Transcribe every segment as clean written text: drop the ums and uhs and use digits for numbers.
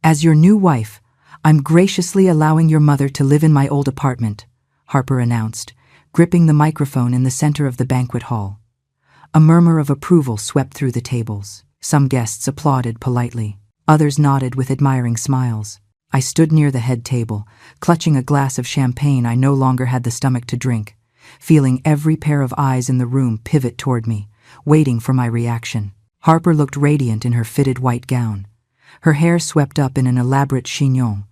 As your new wife, I'm graciously allowing your mother to live in my old apartment, Harper announced, gripping the microphone in the center of the banquet hall. A murmur of approval swept through the tables. Some guests applauded politely. Others nodded with admiring smiles. I stood near the head table, clutching a glass of champagne I no longer had the stomach to drink, feeling every pair of eyes in the room pivot toward me, waiting for my reaction. Harper looked radiant in her fitted white gown, her hair swept up in an elaborate chignon,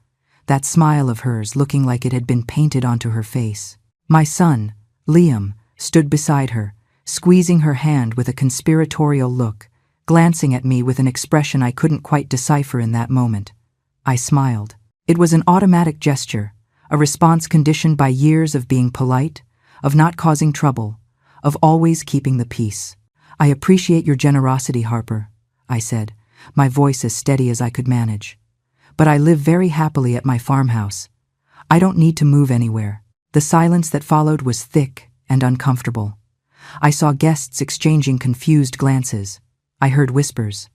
that smile of hers looking like it had been painted onto her face. My son, Liam, stood beside her, squeezing her hand with a conspiratorial look, glancing at me with an expression I couldn't quite decipher in that moment. I smiled. It was an automatic gesture, a response conditioned by years of being polite, of not causing trouble, of always keeping the peace. I appreciate your generosity, Harper, I said, my voice as steady as I could manage. But I live very happily at my farmhouse. I don't need to move anywhere. The silence that followed was thick and uncomfortable. I saw guests exchanging confused glances. I heard whispers.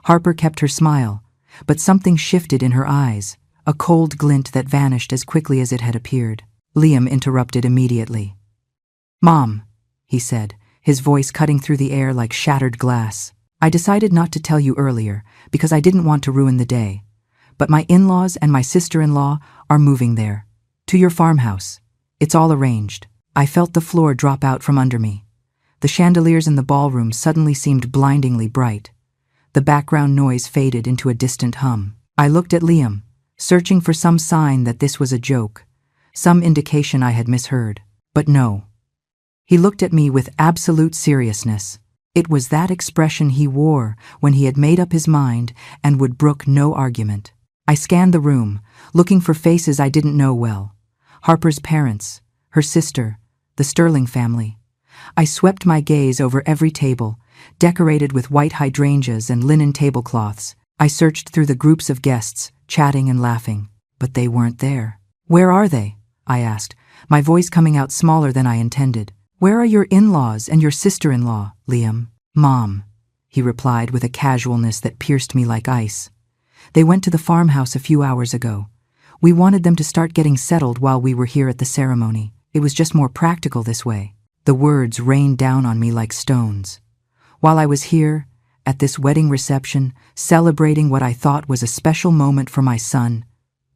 Harper kept her smile, but something shifted in her eyes, a cold glint that vanished as quickly as it had appeared. Liam interrupted immediately. "Mom," he said, his voice cutting through the air like shattered glass. "I decided not to tell you earlier because I didn't want to ruin the day. But my in-laws and my sister-in-law are moving there. To your farmhouse. It's all arranged." I felt the floor drop out from under me. The chandeliers in the ballroom suddenly seemed blindingly bright. The background noise faded into a distant hum. I looked at Liam, searching for some sign that this was a joke, some indication I had misheard. But no. He looked at me with absolute seriousness. It was that expression he wore when he had made up his mind and would brook no argument. I scanned the room, looking for faces I didn't know well. Harper's parents, her sister, the Sterling family. I swept my gaze over every table, decorated with white hydrangeas and linen tablecloths. I searched through the groups of guests, chatting and laughing. But they weren't there. "Where are they?" I asked, my voice coming out smaller than I intended. "Where are your in-laws and your sister-in-law, Liam?" "Mom," he replied with a casualness that pierced me like ice. "They went to the farmhouse a few hours ago. We wanted them to start getting settled while we were here at the ceremony. It was just more practical this way." The words rained down on me like stones. While I was here, at this wedding reception, celebrating what I thought was a special moment for my son,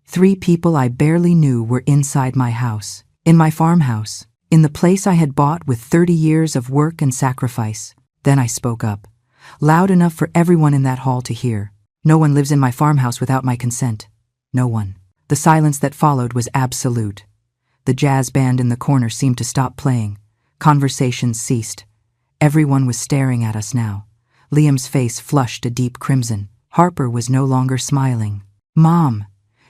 3 people I barely knew were inside my house, in my farmhouse, in the place I had bought with 30 years of work and sacrifice. Then I spoke up, loud enough for everyone in that hall to hear. "No one lives in my farmhouse without my consent. No one." The silence that followed was absolute. The jazz band in the corner seemed to stop playing. Conversations ceased. Everyone was staring at us now. Liam's face flushed a deep crimson. Harper was no longer smiling. "Mom,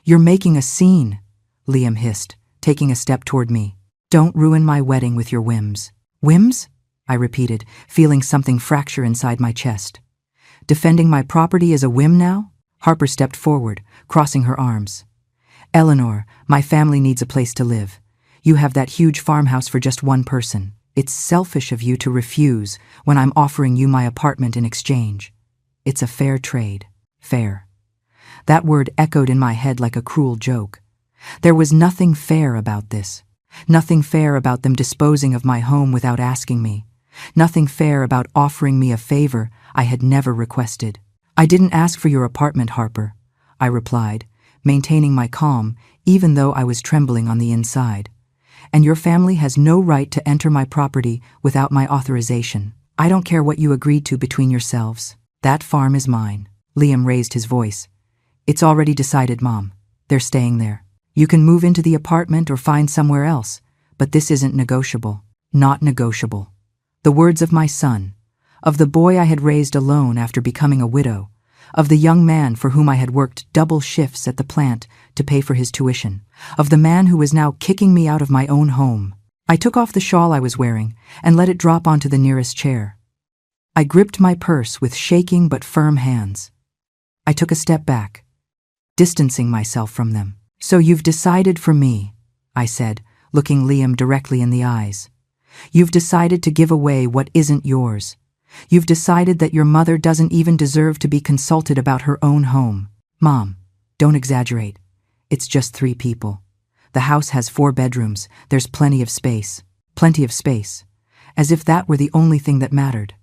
you're making a scene," Liam hissed, taking a step toward me. "Don't ruin my wedding with your whims." "Whims?" I repeated, feeling something fracture inside my chest. "Defending my property is a whim now?" Harper stepped forward, crossing her arms. "Eleanor, my family needs a place to live. You have that huge farmhouse for just one person. It's selfish of you to refuse when I'm offering you my apartment in exchange. It's a fair trade. Fair." That word echoed in my head like a cruel joke. There was nothing fair about this. Nothing fair about them disposing of my home without asking me. Nothing fair about offering me a favor I had never requested. "I didn't ask for your apartment, Harper," I replied, maintaining my calm even though I was trembling on the inside. "And your family has no right to enter my property without my authorization. I don't care what you agreed to between yourselves. That farm is mine." Liam raised his voice. "It's already decided, Mom. They're staying there. You can move into the apartment or find somewhere else, but this isn't negotiable. Not negotiable." The words of my son, of the boy I had raised alone after becoming a widow, of the young man for whom I had worked double shifts at the plant to pay for his tuition, of the man who was now kicking me out of my own home. I took off the shawl I was wearing and let it drop onto the nearest chair. I gripped my purse with shaking but firm hands. I took a step back, distancing myself from them. "So you've decided for me," I said, looking Liam directly in the eyes. "You've decided to give away what isn't yours. You've decided that your mother doesn't even deserve to be consulted about her own home. Mom, Don't exaggerate. It's just 3 people. The house has 4 bedrooms. There's plenty of space. Plenty of space. As if that were the only thing that mattered.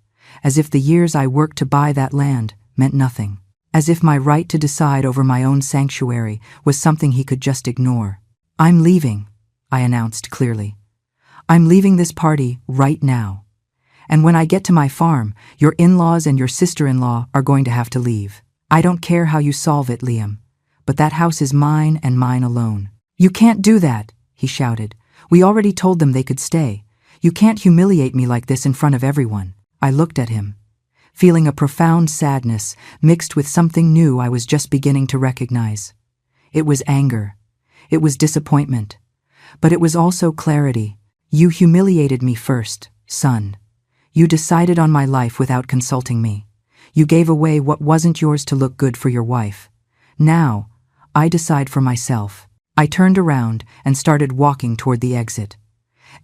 As if the years I worked to buy that land meant nothing. As if my right to decide over my own sanctuary was something he could just ignore. I'm leaving, I announced clearly. I'm leaving this party right now. And when I get to my farm, your in-laws and your sister-in-law are going to have to leave. I don't care how you solve it, Liam, but that house is mine and mine alone. You can't do that, he shouted. We already told them they could stay. You can't humiliate me like this in front of everyone. I looked at him, feeling a profound sadness mixed with something new I was just beginning to recognize. It was anger. It was disappointment. But it was also clarity. You humiliated me first, son. You decided on my life without consulting me. You gave away what wasn't yours to look good for your wife. Now, I decide for myself. I turned around and started walking toward the exit.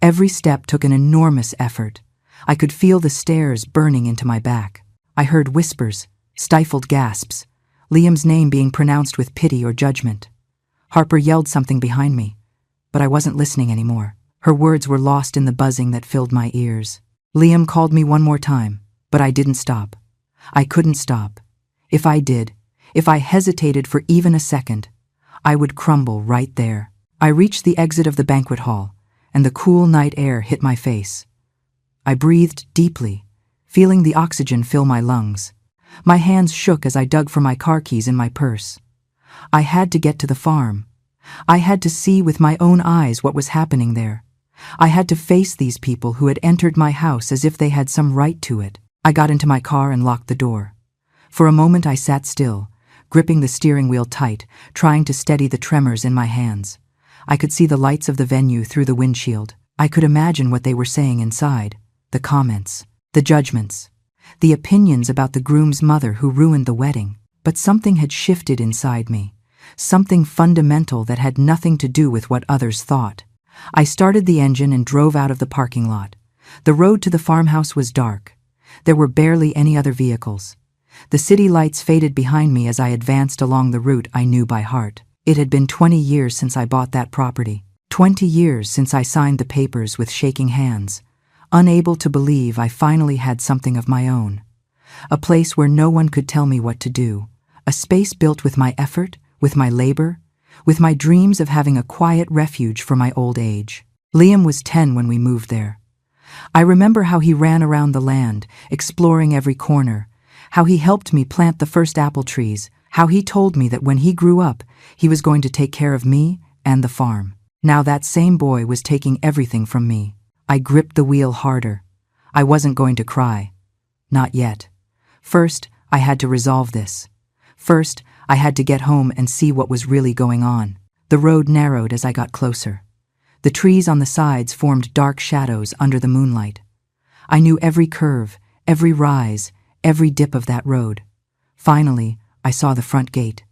Every step took an enormous effort. I could feel the stairs burning into my back. I heard whispers, stifled gasps, Liam's name being pronounced with pity or judgment. Harper yelled something behind me, but I wasn't listening anymore. Her words were lost in the buzzing that filled my ears. Liam called me one more time, but I didn't stop. I couldn't stop. If I did, if I hesitated for even a second, I would crumble right there. I reached the exit of the banquet hall, and the cool night air hit my face. I breathed deeply, feeling the oxygen fill my lungs. My hands shook as I dug for my car keys in my purse. I had to get to the farm. I had to see with my own eyes what was happening there. I had to face these people who had entered my house as if they had some right to it. I got into my car and locked the door. For a moment I sat still, gripping the steering wheel tight, trying to steady the tremors in my hands. I could see the lights of the venue through the windshield. I could imagine what they were saying inside. The comments, the judgments, the opinions about the groom's mother who ruined the wedding. But something had shifted inside me. Something fundamental that had nothing to do with what others thought. I started the engine and drove out of the parking lot. The road to the farmhouse was dark. There were barely any other vehicles. The city lights faded behind me as I advanced along the route I knew by heart. It had been 20 years since I bought that property. 20 years since I signed the papers with shaking hands, unable to believe I finally had something of my own. A place where no one could tell me what to do. A space built with my effort, with my labor, with my dreams of having a quiet refuge for my old age. Liam was 10 when we moved there. I remember how he ran around the land, exploring every corner, how he helped me plant the first apple trees, how he told me that when he grew up, he was going to take care of me and the farm. Now that same boy was taking everything from me. I gripped the wheel harder. I wasn't going to cry. Not yet. First, I had to resolve this. First, I had to get home and see what was really going on. The road narrowed as I got closer. The trees on the sides formed dark shadows under the moonlight. I knew every curve, every rise, every dip of that road. Finally, I saw the front gate.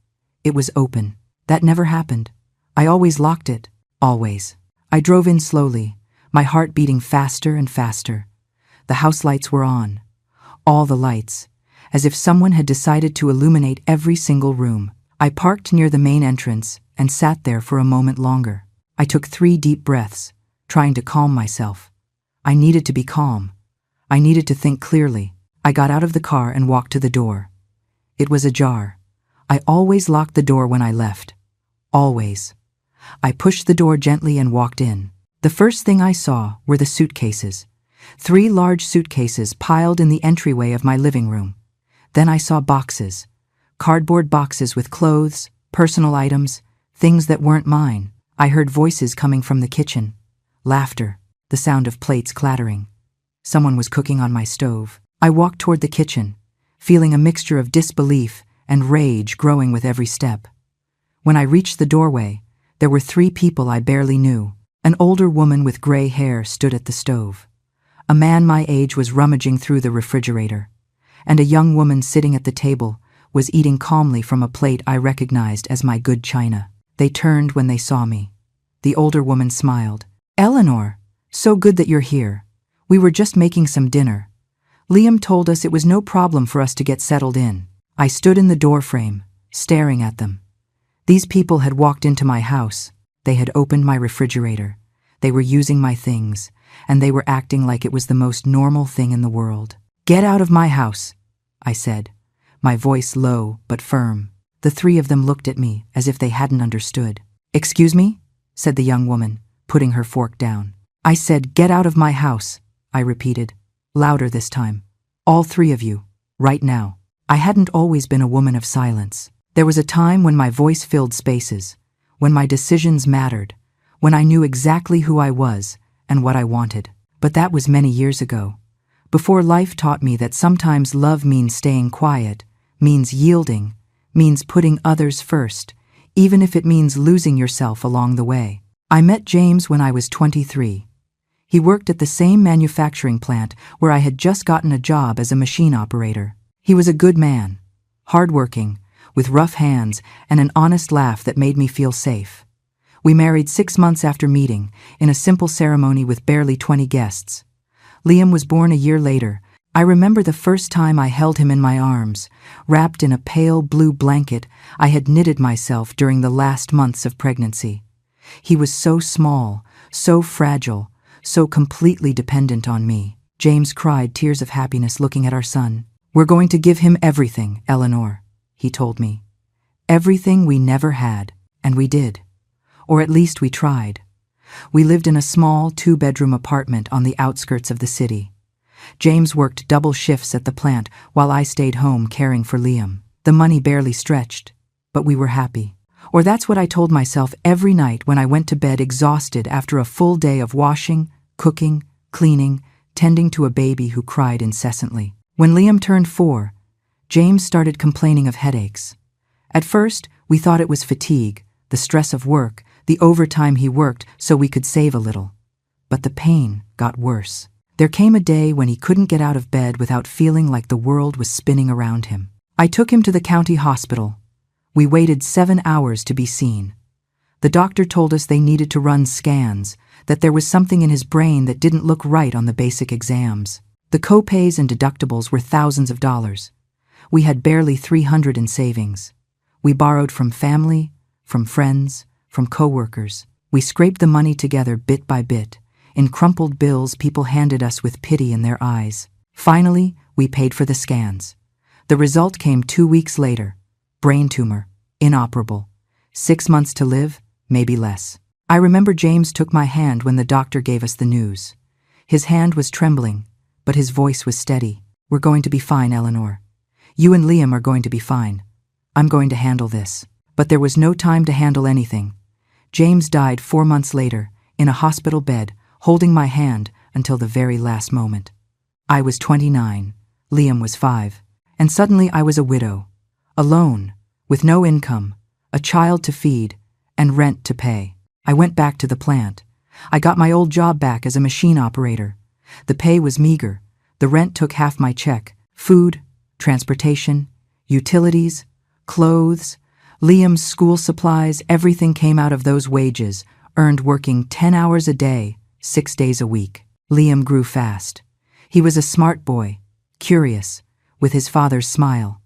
It was open. That never happened. I always locked it. Always. I drove in slowly, my heart beating faster and faster. The house lights were on. All the lights, as if someone had decided to illuminate every single room. I parked near the main entrance and sat there for a moment longer. I took 3 deep breaths, trying to calm myself. I needed to be calm. I needed to think clearly. I got out of the car and walked to the door. It was ajar. I always locked the door when I left. Always. I pushed the door gently and walked in. The first thing I saw were the suitcases. 3 large suitcases piled in the entryway of my living room. Then I saw boxes. Cardboard boxes with clothes, personal items, things that weren't mine. I heard voices coming from the kitchen. Laughter, the sound of plates clattering. Someone was cooking on my stove. I walked toward the kitchen, feeling a mixture of disbelief and rage growing with every step. When I reached the doorway, there were 3 people I barely knew. An older woman with gray hair stood at the stove. A man my age was rummaging through the refrigerator, and a young woman sitting at the table was eating calmly from a plate I recognized as my good china. They turned when they saw me. The older woman smiled. "Eleanor, so good that you're here. We were just making some dinner. Liam told us it was no problem for us to get settled in." I stood in the doorframe, staring at them. These people had walked into my house. They had opened my refrigerator. They were using my things, and they were acting like it was the most normal thing in the world. "Get out of my house," I said, my voice low but firm. The three of them looked at me as if they hadn't understood. "Excuse me?" said the young woman, putting her fork down. "I said, get out of my house," I repeated, louder this time. "All three of you, right now." I hadn't always been a woman of silence. There was a time when my voice filled spaces, when my decisions mattered, when I knew exactly who I was and what I wanted. But that was many years ago, before life taught me that sometimes love means staying quiet, means yielding, means putting others first, even if it means losing yourself along the way. I met James when I was 23. He worked at the same manufacturing plant where I had just gotten a job as a machine operator. He was a good man, hardworking, with rough hands and an honest laugh that made me feel safe. We married 6 months after meeting, in a simple ceremony with barely 20 guests. Liam was born a year later. I remember the first time I held him in my arms, wrapped in a pale blue blanket I had knitted myself during the last months of pregnancy. He was so small, so fragile, so completely dependent on me. James cried tears of happiness looking at our son. "We're going to give him everything, Eleanor," he told me. "Everything we never had," and we did. Or at least we tried. We lived in a small 2-bedroom apartment on the outskirts of the city. James worked double shifts at the plant while I stayed home caring for Liam. The money barely stretched, but we were happy. Or that's what I told myself every night when I went to bed exhausted after a full day of washing, cooking, cleaning, tending to a baby who cried incessantly. When Liam turned 4, James started complaining of headaches. At first, we thought it was fatigue, the stress of work, the overtime he worked so we could save a little. But the pain got worse. There came a day when he couldn't get out of bed without feeling like the world was spinning around him. I took him to the county hospital. We waited 7 hours to be seen. The doctor told us they needed to run scans, that there was something in his brain that didn't look right on the basic exams. The co-pays and deductibles were thousands of dollars. We had barely $300 in savings. We borrowed from family, from friends, from co-workers. We scraped the money together bit by bit, in crumpled bills people handed us with pity in their eyes. Finally, we paid for the scans. The result came 2 weeks later. Brain tumor, inoperable. 6 months to live, maybe less. I remember James took my hand when the doctor gave us the news. His hand was trembling, but his voice was steady. "We're going to be fine, Eleanor. You and Liam are going to be fine. I'm going to handle this." But there was no time to handle anything. James died 4 months later, in a hospital bed, holding my hand until the very last moment. I was 29, Liam was 5, and suddenly I was a widow, alone, with no income, a child to feed, and rent to pay. I went back to the plant. I got my old job back as a machine operator. The pay was meager. The rent took half my check. Food, transportation, utilities, clothes, Liam's school supplies, everything came out of those wages, earned working 10 hours a day, 6 days a week. Liam grew fast. He was a smart boy, curious, with his father's smile.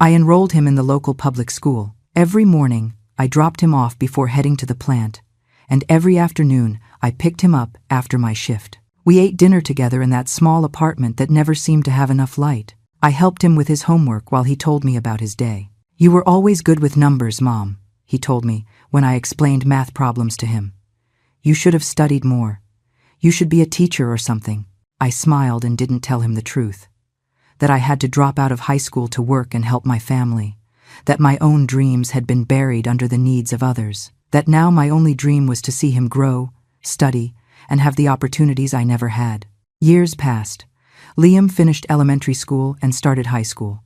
I enrolled him in the local public school. Every morning, I dropped him off before heading to the plant, and every afternoon, I picked him up after my shift. We ate dinner together in that small apartment that never seemed to have enough light. I helped him with his homework while he told me about his day. "You were always good with numbers, Mom," he told me when I explained math problems to him. "You should have studied more. You should be a teacher or something." I smiled and didn't tell him the truth. That I had to drop out of high school to work and help my family. That my own dreams had been buried under the needs of others. That now my only dream was to see him grow, study, and have the opportunities I never had. Years passed. Liam finished elementary school and started high school.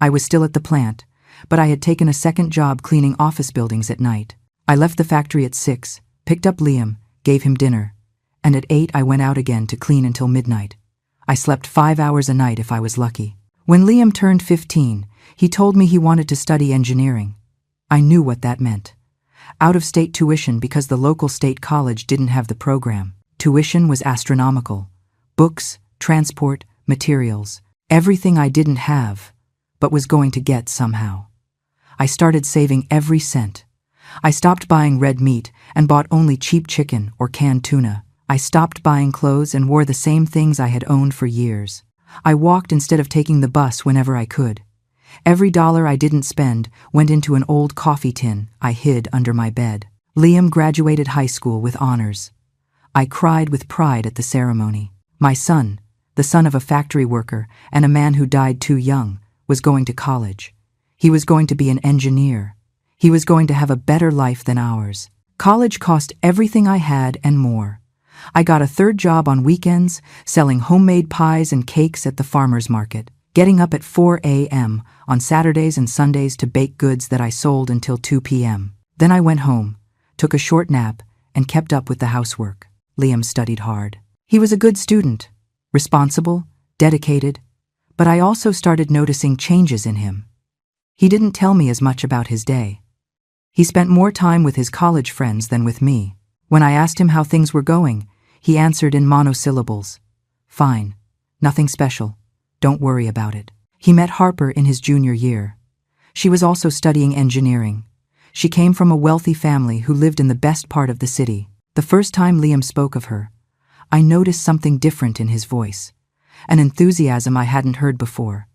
I was still at the plant, but I had taken a second job cleaning office buildings at night. I left the factory at 6, picked up Liam, gave him dinner, and at 8 I went out again to clean until midnight. I slept 5 hours a night if I was lucky. When Liam turned 15, he told me he wanted to study engineering. I knew what that meant. Out-of-state tuition because the local state college didn't have the program. Tuition was astronomical. Books, transport, materials, everything I didn't have, but was going to get somehow. I started saving every cent. I stopped buying red meat and bought only cheap chicken or canned tuna. I stopped buying clothes and wore the same things I had owned for years. I walked instead of taking the bus whenever I could. Every dollar I didn't spend went into an old coffee tin I hid under my bed. Liam graduated high school with honors. I cried with pride at the ceremony. My son, the son of a factory worker and a man who died too young, was going to college. He was going to be an engineer. He was going to have a better life than ours. College cost everything I had and more. I got a third job on weekends, selling homemade pies and cakes at the farmer's market, getting up at 4 a.m. on Saturdays and Sundays to bake goods that I sold until 2 p.m. Then I went home, took a short nap, and kept up with the housework. Liam studied hard. He was a good student, responsible, dedicated, but I also started noticing changes in him. He didn't tell me as much about his day. He spent more time with his college friends than with me. When I asked him how things were going, he answered in monosyllables. Fine. Nothing special. Don't worry about it. He met Harper in his junior year. She was also studying engineering. She came from a wealthy family who lived in the best part of the city. The first time Liam spoke of her, I noticed something different in his voice. An enthusiasm I hadn't heard before.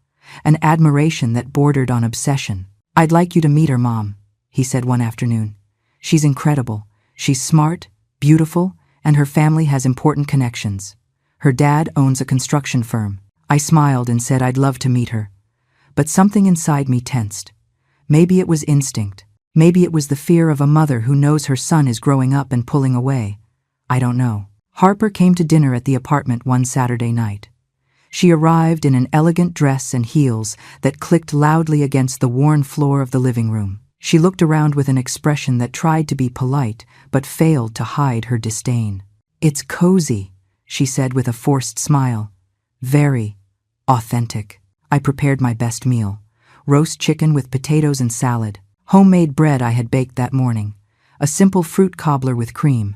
An admiration that bordered on obsession. I'd like you to meet her, Mom, he said one afternoon. She's incredible. She's smart, beautiful, and her family has important connections. Her dad owns a construction firm. I smiled and said I'd love to meet her. But something inside me tensed. Maybe it was instinct. Maybe it was the fear of a mother who knows her son is growing up and pulling away. I don't know. Harper came to dinner at the apartment one Saturday night. She arrived in an elegant dress and heels that clicked loudly against the worn floor of the living room. She looked around with an expression that tried to be polite but failed to hide her disdain. It's cozy, she said with a forced smile. Very authentic. I prepared my best meal. Roast chicken with potatoes and salad. Homemade bread I had baked that morning. A simple fruit cobbler with cream.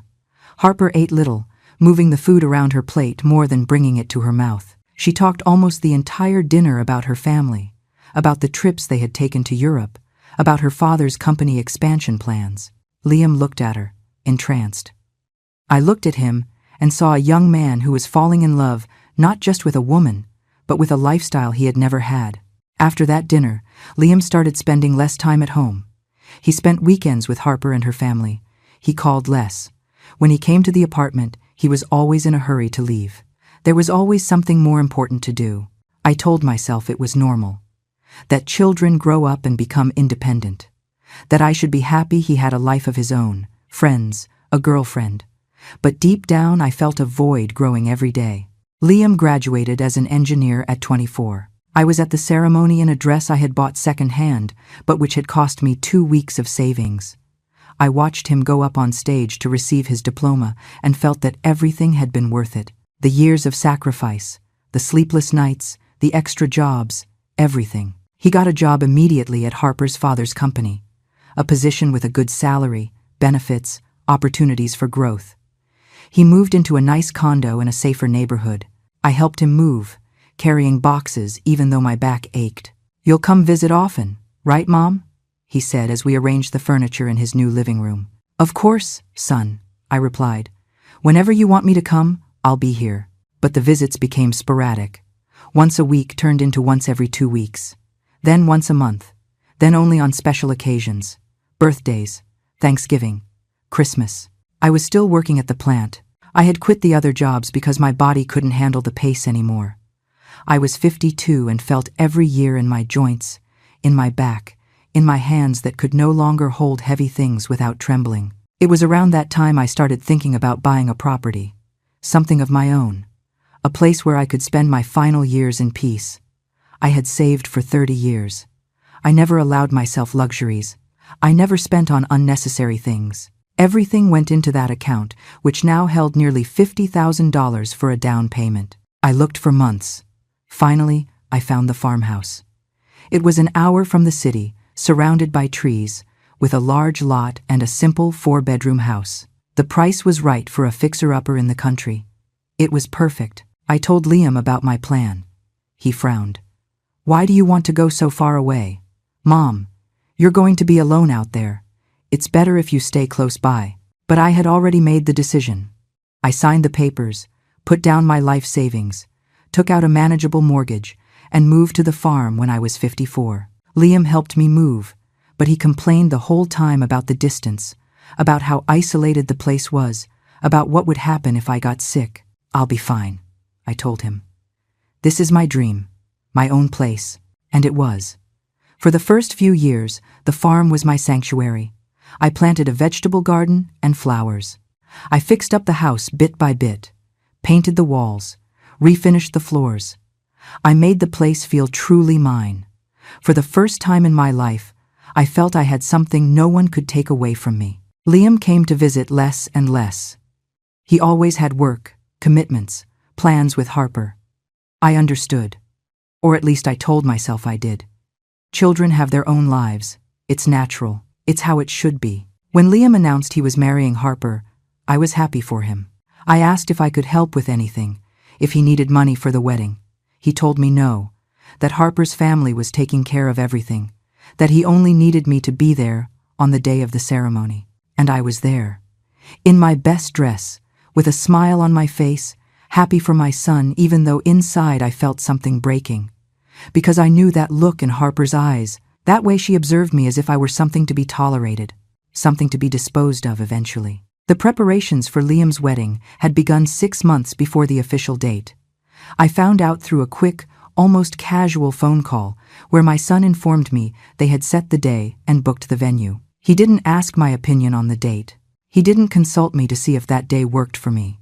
Harper ate little, moving the food around her plate more than bringing it to her mouth. She talked almost the entire dinner about her family, about the trips they had taken to Europe, about her father's company expansion plans. Liam looked at her, entranced. I looked at him and saw a young man who was falling in love not just with a woman, but with a lifestyle he had never had. After that dinner, Liam started spending less time at home. He spent weekends with Harper and her family. He called less. When he came to the apartment, he was always in a hurry to leave. There was always something more important to do. I told myself it was normal. That children grow up and become independent. That I should be happy he had a life of his own, friends, a girlfriend. But deep down I felt a void growing every day. Liam graduated as an engineer at 24. I was at the ceremony in a dress I had bought second-hand, but which had cost me 2 weeks of savings. I watched him go up on stage to receive his diploma and felt that everything had been worth it. The years of sacrifice, the sleepless nights, the extra jobs, everything. He got a job immediately at Harper's father's company. A position with a good salary, benefits, opportunities for growth. He moved into a nice condo in a safer neighborhood. I helped him move, carrying boxes even though my back ached. You'll come visit often, right, Mom? He said as we arranged the furniture in his new living room. Of course, son, I replied. Whenever you want me to come, I'll be here. But the visits became sporadic. Once a week turned into once every 2 weeks. Then once a month. Then only on special occasions. Birthdays, Thanksgiving, Christmas. I was still working at the plant. I had quit the other jobs because my body couldn't handle the pace anymore. I was 52 and felt every year in my joints, in my back, in my hands that could no longer hold heavy things without trembling. It was around that time I started thinking about buying a property. Something of my own. A place where I could spend my final years in peace. I had saved for 30 years. I never allowed myself luxuries. I never spent on unnecessary things. Everything went into that account, which now held nearly $50,000 for a down payment. I looked for months. Finally, I found the farmhouse. It was an hour from the city, surrounded by trees, with a large lot and a simple 4-bedroom house. The price was right for a fixer-upper in the country. It was perfect. I told Liam about my plan. He frowned. Why do you want to go so far away? Mom, "You're going to be alone out there. It's better if you stay close by." But I had already made the decision. I signed the papers, put down my life savings, took out a manageable mortgage, and moved to the farm when I was 54. Liam helped me move, but he complained the whole time about the distance, about how isolated the place was, about what would happen if I got sick. "I'll be fine," I told him. "This is my dream, my own place," and it was. For the first few years, the farm was my sanctuary. I planted a vegetable garden and flowers. I fixed up the house bit by bit, painted the walls, refinished the floors. I made the place feel truly mine. For the first time in my life, I felt I had something no one could take away from me. Liam came to visit less and less. He always had work, commitments, plans with Harper. I understood. Or at least I told myself I did. Children have their own lives. It's natural. It's how it should be. When Liam announced he was marrying Harper, I was happy for him. I asked if I could help with anything, if he needed money for the wedding. He told me no, that Harper's family was taking care of everything, that he only needed me to be there on the day of the ceremony. And I was there, in my best dress, with a smile on my face, happy for my son, even though inside I felt something breaking. Because I knew that look in Harper's eyes, that way she observed me as if I were something to be tolerated, something to be disposed of eventually. The preparations for Liam's wedding had begun 6 months before the official date. I found out through a quick, almost casual phone call where my son informed me they had set the day and booked the venue. He didn't ask my opinion on the date. He didn't consult me to see if that day worked for me.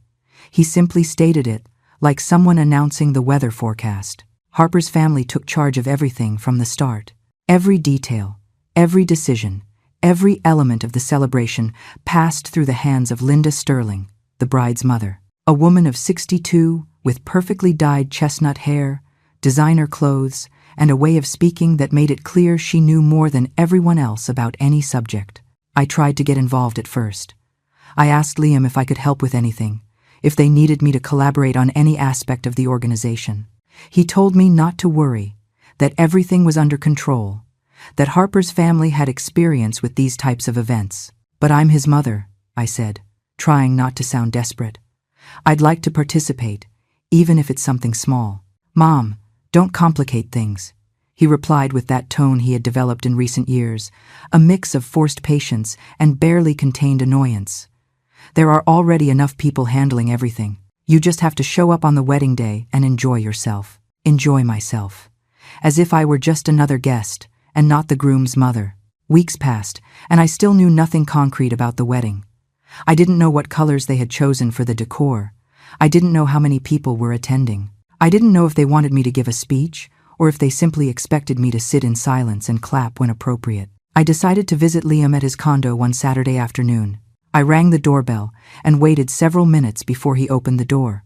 He simply stated it, like someone announcing the weather forecast. Harper's family took charge of everything from the start. Every detail, every decision, every element of the celebration passed through the hands of Linda Sterling, the bride's mother. A woman of 62, with perfectly dyed chestnut hair, designer clothes, and a way of speaking that made it clear she knew more than everyone else about any subject. I tried to get involved at first. I asked Liam if I could help with anything, if they needed me to collaborate on any aspect of the organization. He told me not to worry, that everything was under control, that Harper's family had experience with these types of events. "But I'm his mother," I said, trying not to sound desperate. "I'd like to participate, even if it's something small." "Mom, don't complicate things," he replied with that tone he had developed in recent years, a mix of forced patience and barely contained annoyance. "There are already enough people handling everything. You just have to show up on the wedding day and enjoy yourself." Enjoy myself. As if I were just another guest, and not the groom's mother. Weeks passed, and I still knew nothing concrete about the wedding. I didn't know what colors they had chosen for the decor. I didn't know how many people were attending. I didn't know if they wanted me to give a speech, or if they simply expected me to sit in silence and clap when appropriate. I decided to visit Liam at his condo one Saturday afternoon. I rang the doorbell and waited several minutes before he opened the door.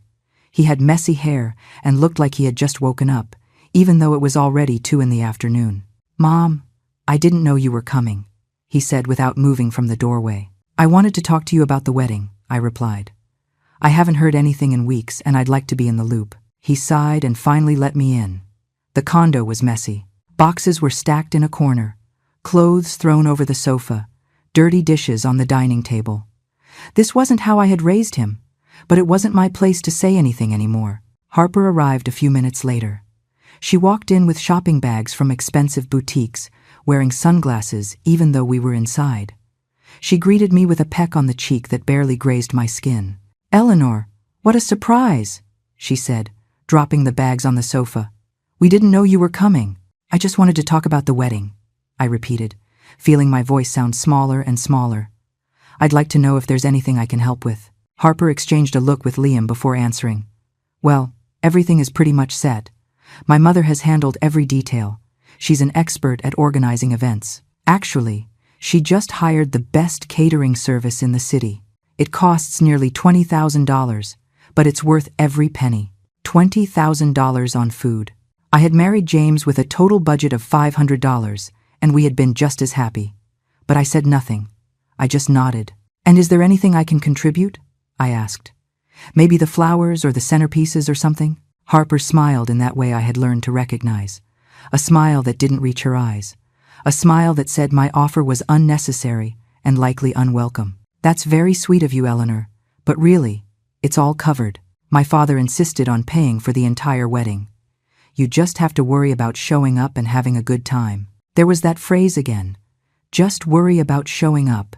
He had messy hair and looked like he had just woken up, even though it was already 2 in the afternoon. "Mom, I didn't know you were coming," he said without moving from the doorway. "I wanted to talk to you about the wedding," I replied. "I haven't heard anything in weeks and I'd like to be in the loop." He sighed and finally let me in. The condo was messy. Boxes were stacked in a corner, clothes thrown over the sofa, dirty dishes on the dining table. This wasn't how I had raised him, but it wasn't my place to say anything anymore. Harper arrived a few minutes later. She walked in with shopping bags from expensive boutiques, wearing sunglasses even though we were inside. She greeted me with a peck on the cheek that barely grazed my skin. "Eleanor, what a surprise," she said, dropping the bags on the sofa. "We didn't know you were coming." "I just wanted to talk about the wedding," I repeated, feeling my voice sound smaller and smaller. "I'd like to know if there's anything I can help with." Harper exchanged a look with Liam before answering. "Well, everything is pretty much set. My mother has handled every detail. She's an expert at organizing events. Actually, she just hired the best catering service in the city. It costs nearly $20,000, but it's worth every penny. $20,000 on food. I had married James with a total budget of $500, and we had been just as happy. But I said nothing. I just nodded. "And is there anything I can contribute?" I asked. "Maybe the flowers or the centerpieces or something?" Harper smiled in that way I had learned to recognize. A smile that didn't reach her eyes. a smile that said my offer was unnecessary and likely unwelcome. That's very sweet of you, Eleanor, but really, it's all covered. My father insisted on paying for the entire wedding. You just have to worry about showing up and having a good time. There was that phrase again. Just worry about showing up.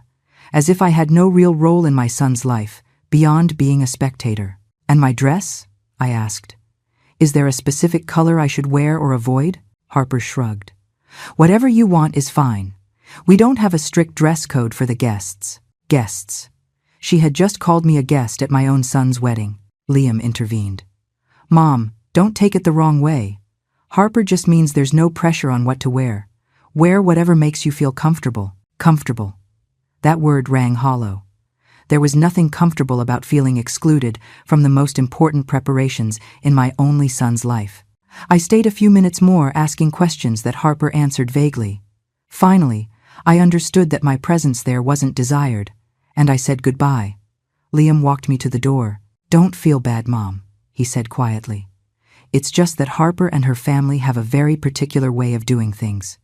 As if I had no real role in my son's life, beyond being a spectator. And my dress? I asked. Is there a specific color I should wear or avoid? Harper shrugged. Whatever you want is fine. We don't have a strict dress code for the guests. Guests. She had just called me a guest at my own son's wedding. Liam intervened. Mom, don't take it the wrong way. Harper just means there's no pressure on what to wear. Wear whatever makes you feel comfortable. Comfortable. That word rang hollow. There was nothing comfortable about feeling excluded from the most important preparations in my only son's life. I stayed a few minutes more asking questions that Harper answered vaguely. Finally, I understood that my presence there wasn't desired, and I said goodbye. Liam walked me to the door. Don't feel bad, Mom, he said quietly. It's just that Harper and her family have a very particular way of doing things.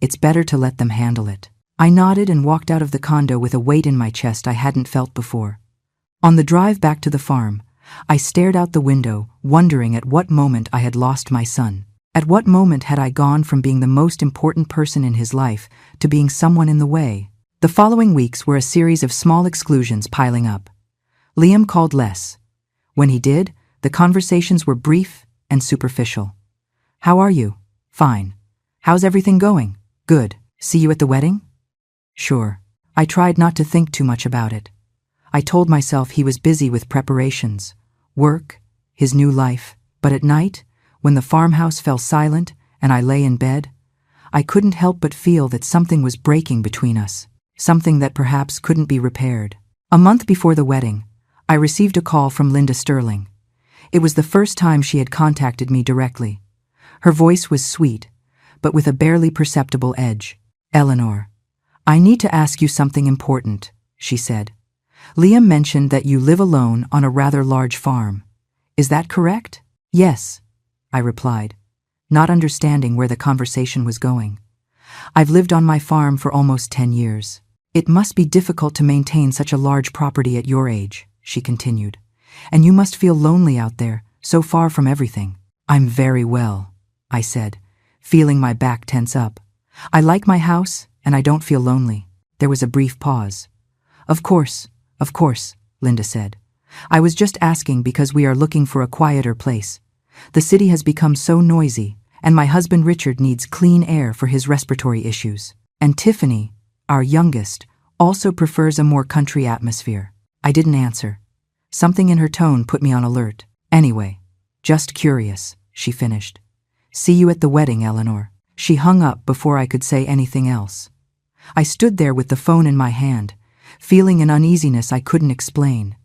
It's better to let them handle it. I nodded and walked out of the condo with a weight in my chest I hadn't felt before. On the drive back to the farm, I stared out the window, wondering at what moment I had lost my son. At what moment had I gone from being the most important person in his life to being someone in the way? The following weeks were a series of small exclusions piling up. Liam called less. When he did, the conversations were brief and superficial. How are you? Fine. How's everything going? Good. See you at the wedding? Sure. I tried not to think too much about it. I told myself he was busy with preparations, work, his new life, but at night, when the farmhouse fell silent and I lay in bed, I couldn't help but feel that something was breaking between us, something that perhaps couldn't be repaired. A month before the wedding, I received a call from Linda Sterling. It was the first time she had contacted me directly. Her voice was sweet, but with a barely perceptible edge. Eleanor, I need to ask you something important, she said. Liam mentioned that you live alone on a rather large farm. Is that correct? Yes, I replied, not understanding where the conversation was going. I've lived on my farm for almost 10 years. It must be difficult to maintain such a large property at your age, she continued. And you must feel lonely out there, so far from everything. I'm very well, I said, feeling my back tense up. I like my house, and I don't feel lonely. There was a brief pause. Of course, Linda said. I was just asking because we are looking for a quieter place. The city has become so noisy, and my husband Richard needs clean air for his respiratory issues. And Tiffany, our youngest, also prefers a more country atmosphere. I didn't answer. Something in her tone put me on alert. Anyway, just curious, she finished. See you at the wedding, Eleanor. She hung up before I could say anything else. I stood there with the phone in my hand, feeling an uneasiness I couldn't explain.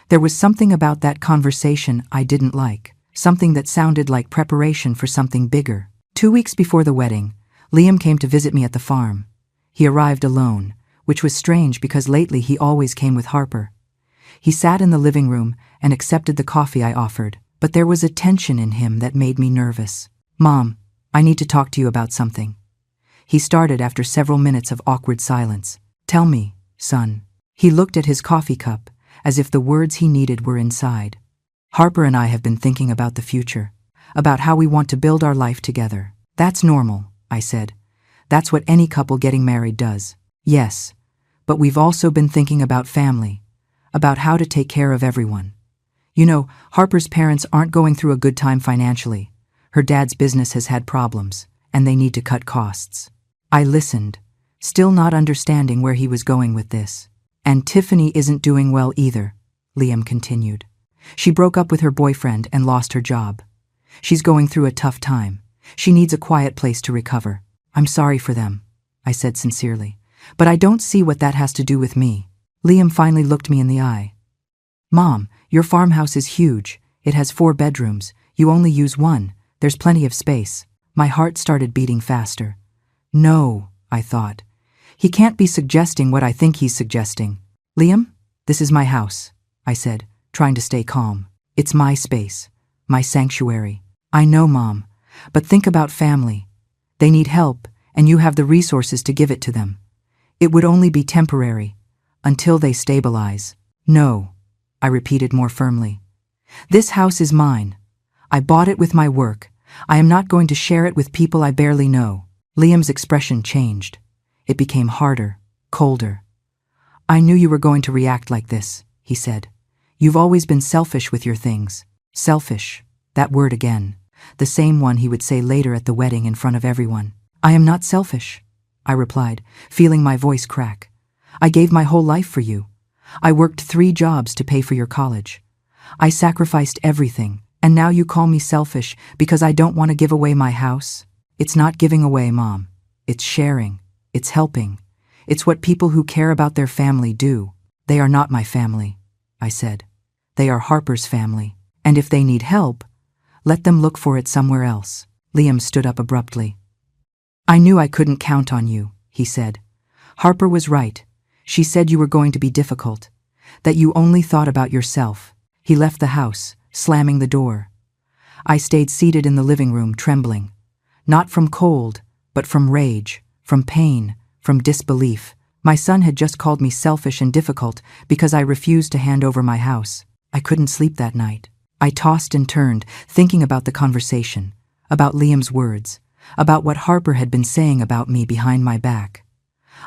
There was something about that conversation I didn't like, something that sounded like preparation for something bigger. 2 weeks before the wedding, Liam came to visit me at the farm. He arrived alone, which was strange because lately he always came with Harper. He sat in the living room and accepted the coffee I offered, but there was a tension in him that made me nervous. Mom, I need to talk to you about something. He started after several minutes of awkward silence. Tell me, son. He looked at his coffee cup, as if the words he needed were inside. Harper and I have been thinking about the future, about how we want to build our life together. That's normal, I said. That's what any couple getting married does. Yes, but we've also been thinking about family, about how to take care of everyone. You know, Harper's parents aren't going through a good time financially. Her dad's business has had problems, and they need to cut costs. I listened, still not understanding where he was going with this. And Tiffany isn't doing well either, Liam continued. She broke up with her boyfriend and lost her job. She's going through a tough time. She needs a quiet place to recover. I'm sorry for them, I said sincerely. But I don't see what that has to do with me. Liam finally looked me in the eye. Mom, your farmhouse is huge. It has 4 bedrooms. You only use 1. There's plenty of space. My heart started beating faster. No, I thought. He can't be suggesting what I think he's suggesting. Liam, this is my house, I said, trying to stay calm. It's my space, my sanctuary. I know, Mom, but think about family. They need help, and you have the resources to give it to them. It would only be temporary, until they stabilize. No, I repeated more firmly. This house is mine. I bought it with my work. I am not going to share it with people I barely know. Liam's expression changed. It became harder, colder. I knew you were going to react like this, he said. You've always been selfish with your things. Selfish, that word again. The same one he would say later at the wedding in front of everyone. I am not selfish, I replied, feeling my voice crack. I gave my whole life for you. I worked 3 jobs to pay for your college. I sacrificed everything, and now you call me selfish because I don't want to give away my house? It's not giving away, Mom. It's sharing. It's helping. It's what people who care about their family do. They are not my family, I said. They are Harper's family, and if they need help, let them look for it somewhere else. Liam stood up abruptly. I knew I couldn't count on you, he said. Harper was right. She said you were going to be difficult, that you only thought about yourself. He left the house, slamming the door. I stayed seated in the living room, trembling. Not from cold, but from rage, from pain, from disbelief. My son had just called me selfish and difficult because I refused to hand over my house. I couldn't sleep that night. I tossed and turned, thinking about the conversation, about Liam's words, about what Harper had been saying about me behind my back.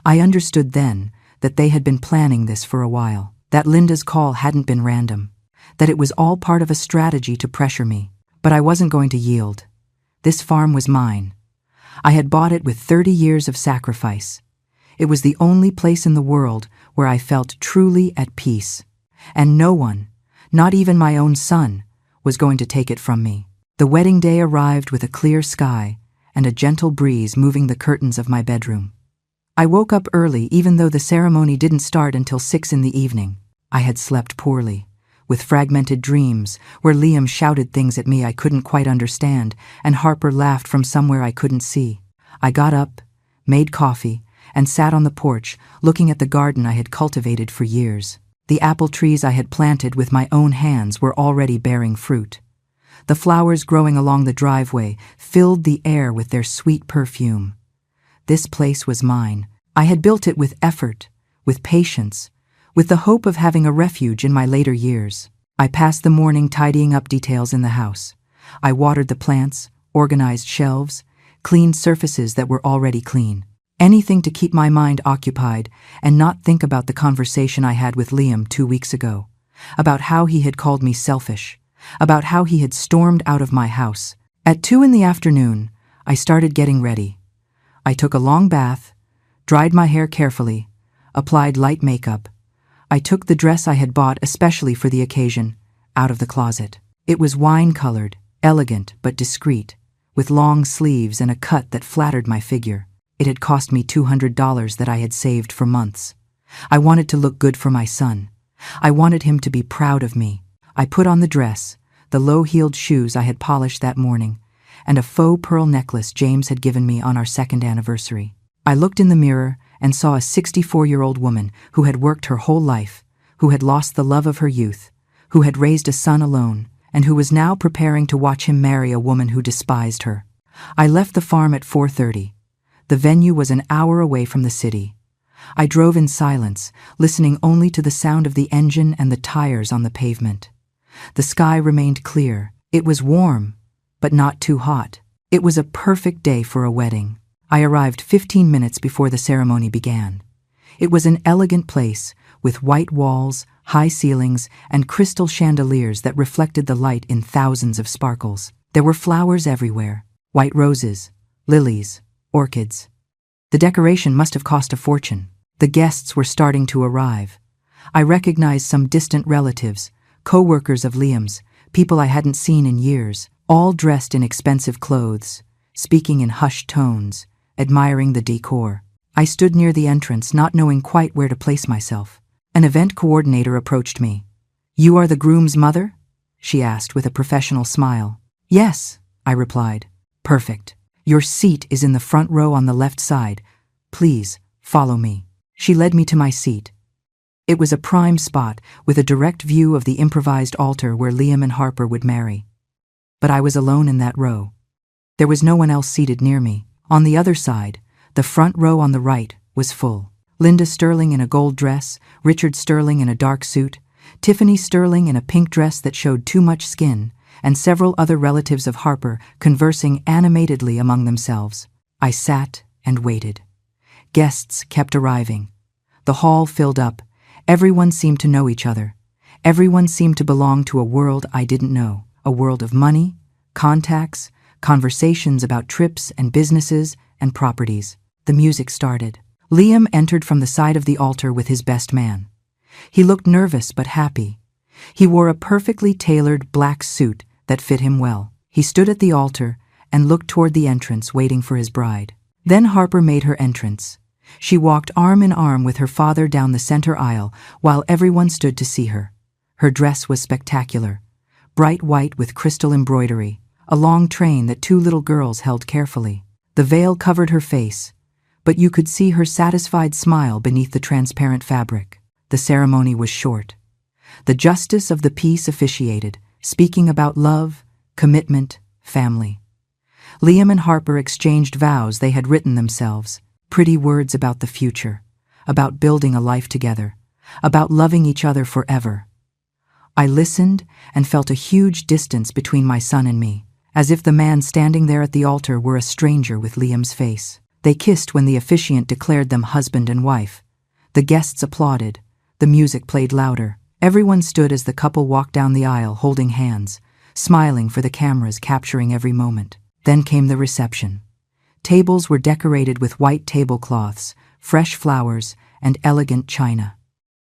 I understood then that they had been planning this for a while, that Linda's call hadn't been random, that it was all part of a strategy to pressure me. But I wasn't going to yield. This farm was mine. I had bought it with 30 years of sacrifice. It was the only place in the world where I felt truly at peace. And no one, not even my own son, was going to take it from me. The wedding day arrived with a clear sky and a gentle breeze moving the curtains of my bedroom. I woke up early even though the ceremony didn't start until 6 in the evening. I had slept poorly, with fragmented dreams where Liam shouted things at me I couldn't quite understand and Harper laughed from somewhere I couldn't see. I got up, made coffee, and sat on the porch looking at the garden I had cultivated for years. The apple trees I had planted with my own hands were already bearing fruit. The flowers growing along the driveway filled the air with their sweet perfume. This place was mine. I had built it with effort, with patience, with the hope of having a refuge in my later years. I passed the morning tidying up details in the house. I watered the plants, organized shelves, cleaned surfaces that were already clean. Anything to keep my mind occupied and not think about the conversation I had with Liam 2 weeks ago, about how he had called me selfish, about how he had stormed out of my house. At 2 in the afternoon, I started getting ready. I took a long bath, dried my hair carefully, applied light makeup. I took the dress I had bought especially for the occasion out of the closet. It was wine-colored, elegant but discreet, with long sleeves and a cut that flattered my figure. It had cost me $200 that I had saved for months. I wanted to look good for my son. I wanted him to be proud of me. I put on the dress, the low-heeled shoes I had polished that morning, and a faux pearl necklace James had given me on our 2nd anniversary. I looked in the mirror and saw a 64-year-old woman who had worked her whole life, who had lost the love of her youth, who had raised a son alone, and who was now preparing to watch him marry a woman who despised her. I left the farm at 4:30. The venue was an hour away from the city. I drove in silence, listening only to the sound of the engine and the tires on the pavement. The sky remained clear. It was warm, but not too hot. It was a perfect day for a wedding. I arrived 15 minutes before the ceremony began. It was an elegant place, with white walls, high ceilings, and crystal chandeliers that reflected the light in thousands of sparkles. There were flowers everywhere, white roses, lilies, orchids. The decoration must have cost a fortune. The guests were starting to arrive. I recognized some distant relatives, co-workers of Liam's, people I hadn't seen in years, all dressed in expensive clothes, speaking in hushed tones, admiring the decor. I stood near the entrance, not knowing quite where to place myself. An event coordinator approached me. "You are the groom's mother?" she asked with a professional smile. "Yes," I replied. "Perfect. Your seat is in the front row on the left side. Please, follow me." She led me to my seat. It was a prime spot with a direct view of the improvised altar where Liam and Harper would marry. But I was alone in that row. There was no one else seated near me. On the other side, The front row on the right was full. Linda Sterling in a gold dress, Richard Sterling in a dark suit, Tiffany Sterling in a pink dress that showed too much skin, and several other relatives of Harper conversing animatedly among themselves. I sat and waited. Guests kept arriving. The hall filled up. Everyone seemed to know each other. Everyone seemed to belong to a world I didn't know, a world of money, contacts, conversations about trips and businesses and properties. The music started. Liam entered from the side of the altar with his best man. He looked nervous but happy. He wore a perfectly tailored black suit that fit him well. He stood at the altar and looked toward the entrance, waiting for his bride. Then Harper made her entrance. She walked arm in arm with her father down the center aisle while everyone stood to see her. Her dress was spectacular, bright white with crystal embroidery, a long train that two little girls held carefully. The veil covered her face, but you could see her satisfied smile beneath the transparent fabric. The ceremony was short. The justice of the peace officiated, speaking about love, commitment, family. Liam and Harper exchanged vows they had written themselves, pretty words about the future, about building a life together, about loving each other forever. I listened and felt a huge distance between my son and me, as if the man standing there at the altar were a stranger with Liam's face. They kissed when the officiant declared them husband and wife. The guests applauded. The music played louder. Everyone stood as the couple walked down the aisle holding hands, smiling for the cameras capturing every moment. Then came the reception. Tables were decorated with white tablecloths, fresh flowers, and elegant china.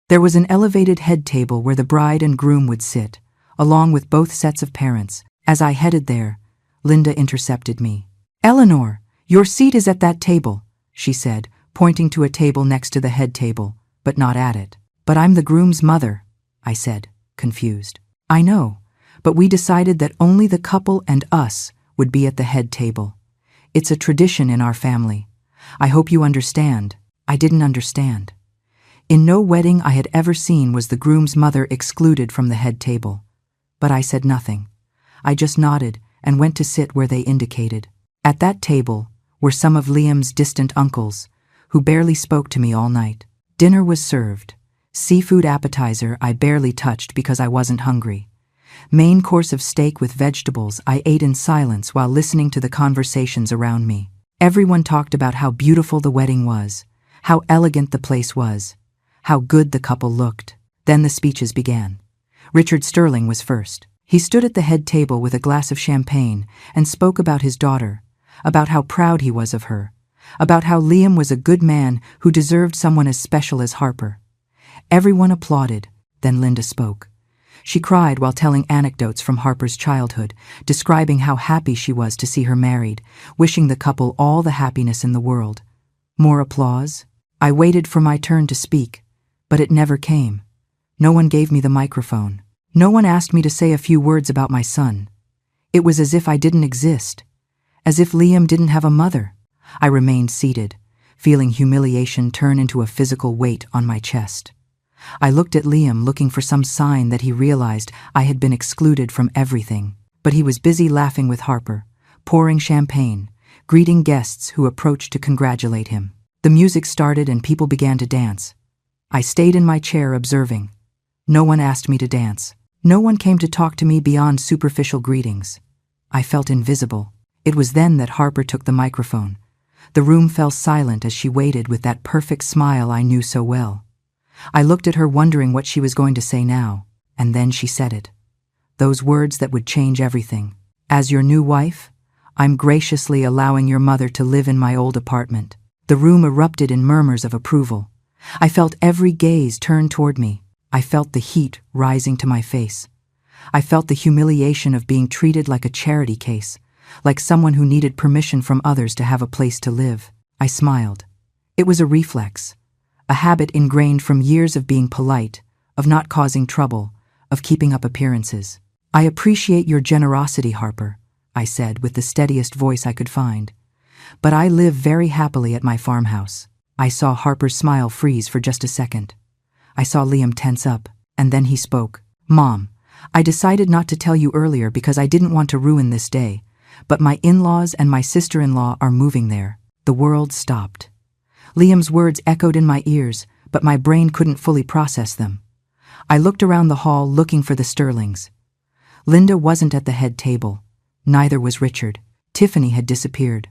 There was an elevated head table where the bride and groom would sit, along with both sets of parents. As I headed there, Linda intercepted me. "Eleanor, your seat is at that table," she said, pointing to a table next to the head table, but not at it. "But I'm the groom's mother," I said, confused. "I know, but we decided that only the couple and us would be at the head table. It's a tradition in our family. I hope you understand." I didn't understand. In no wedding I had ever seen was the groom's mother excluded from the head table. But I said nothing. I just nodded and went to sit where they indicated. At that table were some of Liam's distant uncles, who barely spoke to me all night. Dinner was served. Seafood appetizer I barely touched because I wasn't hungry. Main course of steak with vegetables I ate in silence while listening to the conversations around me. Everyone talked about how beautiful the wedding was, how elegant the place was, how good the couple looked. Then the speeches began. Richard Sterling was first. He stood at the head table with a glass of champagne and spoke about his daughter, about how proud he was of her, about how Liam was a good man who deserved someone as special as Harper. Everyone applauded. Then Linda spoke. She cried while telling anecdotes from Harper's childhood, describing how happy she was to see her married, wishing the couple all the happiness in the world. More applause. I waited for my turn to speak, but it never came. No one gave me the microphone. No one asked me to say a few words about my son. It was as if I didn't exist, as if Liam didn't have a mother. I remained seated, feeling humiliation turn into a physical weight on my chest. I looked at Liam, looking for some sign that he realized I had been excluded from everything, but he was busy laughing with Harper, pouring champagne, greeting guests who approached to congratulate him. The music started and people began to dance. I stayed in my chair observing. No one asked me to dance. No one came to talk to me beyond superficial greetings. I felt invisible. It was then that Harper took the microphone. The room fell silent as she waited with that perfect smile I knew so well. I looked at her wondering what she was going to say now, and then she said it. Those words that would change everything. "As your new wife, I'm graciously allowing your mother to live in my old apartment." The room erupted in murmurs of approval. I felt every gaze turn toward me. I felt the heat rising to my face. I felt the humiliation of being treated like a charity case, like someone who needed permission from others to have a place to live. I smiled. It was a reflex, a habit ingrained from years of being polite, of not causing trouble, of keeping up appearances. "I appreciate your generosity, Harper," I said with the steadiest voice I could find. "But I live very happily at my farmhouse." I saw Harper's smile freeze for just a second. I saw Liam tense up, and then he spoke. "Mom, I decided not to tell you earlier because I didn't want to ruin this day, but my in-laws and my sister-in-law are moving there." The world stopped. Liam's words echoed in my ears, but my brain couldn't fully process them. I looked around the hall looking for the Sterlings. Linda wasn't at the head table. Neither was Richard. Tiffany had disappeared.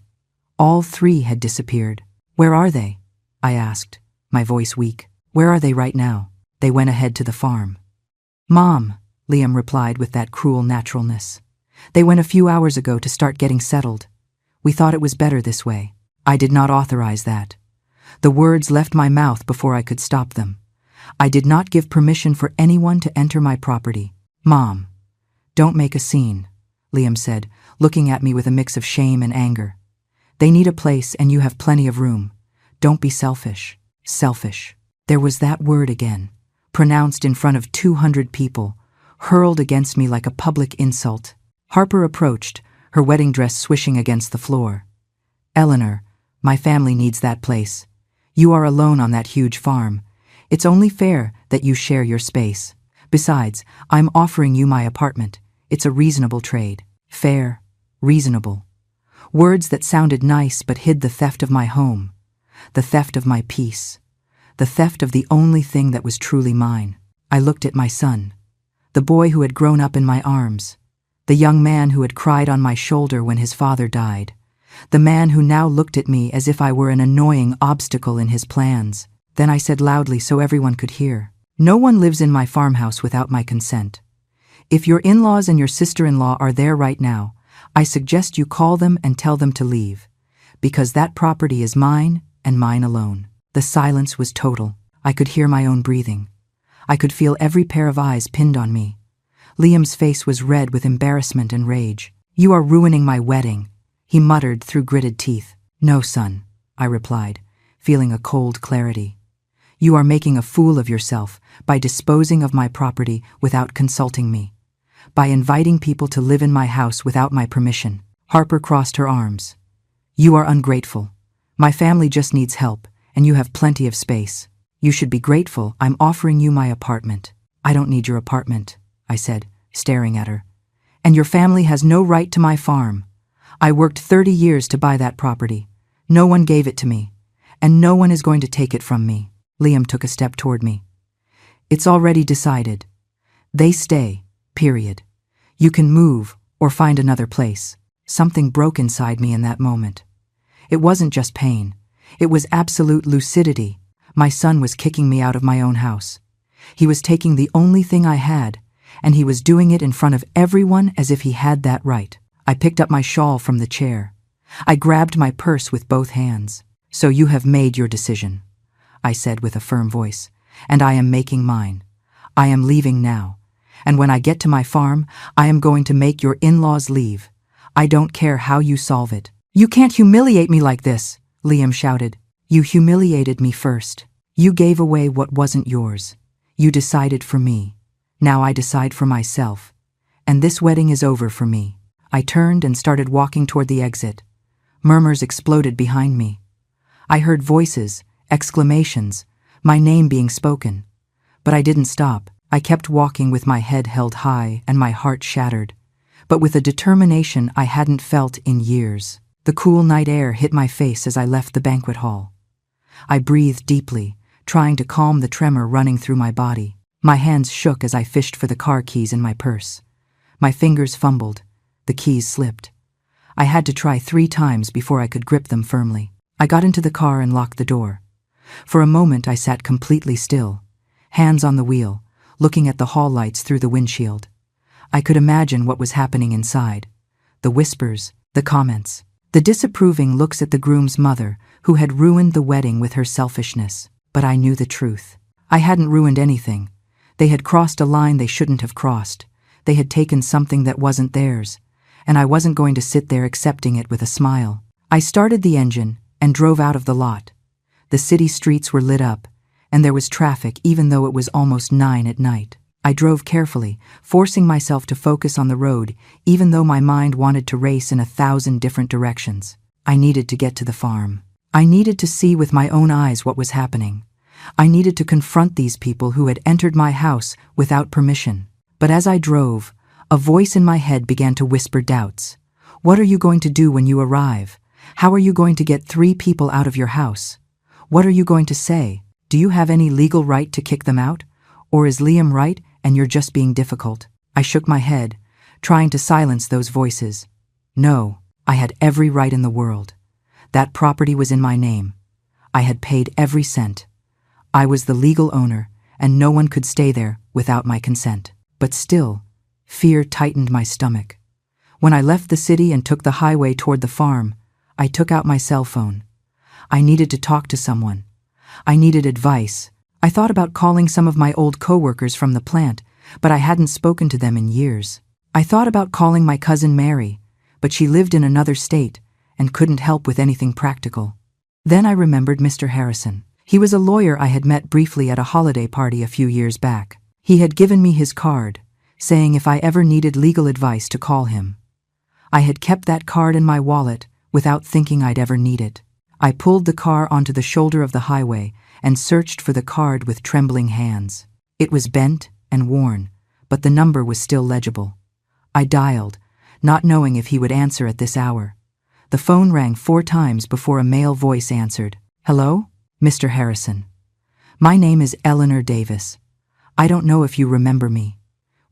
All three had disappeared. Where are they? I asked, my voice weak. Where are they right now? They went ahead to the farm. Mom, Liam replied with that cruel naturalness. They went a few hours ago to start getting settled. We thought it was better this way. I did not authorize that. The words left my mouth before I could stop them. I did not give permission for anyone to enter my property. Mom, don't make a scene, Liam said, looking at me with a mix of shame and anger. They need a place and you have plenty of room. Don't be selfish. Selfish. There was that word again, pronounced in front of 200 people, hurled against me like a public insult. Harper approached, her wedding dress swishing against the floor. Eleanor, my family needs that place. You are alone on that huge farm. It's only fair that you share your space. Besides, I'm offering you my apartment. It's a reasonable trade. Fair, reasonable. Words that sounded nice but hid the theft of my home, the theft of my peace, the theft of the only thing that was truly mine. I looked at my son, the boy who had grown up in my arms, the young man who had cried on my shoulder when his father died, the man who now looked at me as if I were an annoying obstacle in his plans. Then I said loudly so everyone could hear, "No one lives in my farmhouse without my consent. If your in-laws and your sister-in-law are there right now, I suggest you call them and tell them to leave, because that property is mine and mine alone." The silence was total. I could hear my own breathing. I could feel every pair of eyes pinned on me. Liam's face was red with embarrassment and rage. "You are ruining my wedding," he muttered through gritted teeth. "No, son," I replied, feeling a cold clarity. "You are making a fool of yourself by disposing of my property without consulting me, by inviting people to live in my house without my permission." Harper crossed her arms. "You are ungrateful. My family just needs help, and you have plenty of space. You should be grateful I'm offering you my apartment." "I don't need your apartment," I said, staring at her. "And your family has no right to my farm. I worked 30 years to buy that property. No one gave it to me, and no one is going to take it from me." Liam took a step toward me. "It's already decided. They stay, period. You can move or find another place." Something broke inside me in that moment. It wasn't just pain. It was absolute lucidity. My son was kicking me out of my own house. He was taking the only thing I had, and he was doing it in front of everyone as if he had that right. I picked up my shawl from the chair. I grabbed my purse with both hands. "So you have made your decision," I said with a firm voice, "and I am making mine. I am leaving now, and when I get to my farm, I am going to make your in-laws leave. I don't care how you solve it." "You can't humiliate me like this," Liam shouted. "You humiliated me first. You gave away what wasn't yours. You decided for me. Now I decide for myself. And this wedding is over for me." I turned and started walking toward the exit. Murmurs exploded behind me. I heard voices, exclamations, my name being spoken. But I didn't stop. I kept walking with my head held high and my heart shattered, but with a determination I hadn't felt in years. The cool night air hit my face as I left the banquet hall. I breathed deeply, trying to calm the tremor running through my body. My hands shook as I fished for the car keys in my purse. My fingers fumbled. The keys slipped. I had to try 3 times before I could grip them firmly. I got into the car and locked the door. For a moment I sat completely still, hands on the wheel, looking at the hall lights through the windshield. I could imagine what was happening inside. The whispers, the comments, the disapproving looks at the groom's mother, who had ruined the wedding with her selfishness. But I knew the truth. I hadn't ruined anything. They had crossed a line they shouldn't have crossed. They had taken something that wasn't theirs, and I wasn't going to sit there accepting it with a smile. I started the engine and drove out of the lot. The city streets were lit up, and there was traffic even though it was almost 9 at night. I drove carefully, forcing myself to focus on the road even though my mind wanted to race in 1,000 different directions. I needed to get to the farm. I needed to see with my own eyes what was happening. I needed to confront these people who had entered my house without permission. But as I drove, a voice in my head began to whisper doubts. "What are you going to do when you arrive? How are you going to get 3 people out of your house? What are you going to say? Do you have any legal right to kick them out? Or is Liam right and you're just being difficult? I shook my head, trying to silence those voices. No, I had every right in the world. That property was in my name. I had paid every cent. I was the legal owner, and no one could stay there without my consent. But still, fear tightened my stomach. When I left the city and took the highway toward the farm, I took out my cell phone. I needed to talk to someone. I needed advice. I thought about calling some of my old coworkers from the plant, but I hadn't spoken to them in years. I thought about calling my cousin Mary, but she lived in another state and couldn't help with anything practical. Then I remembered Mr. Harrison. He was a lawyer I had met briefly at a holiday party a few years back. He had given me his card, saying if I ever needed legal advice to call him. I had kept that card in my wallet without thinking I'd ever need it. I pulled the car onto the shoulder of the highway and searched for the card with trembling hands. It was bent and worn, but the number was still legible. I dialed, not knowing if he would answer at this hour. The phone rang 4 times before a male voice answered. Hello? Mr. Harrison. My name is Eleanor Davis. I don't know if you remember me.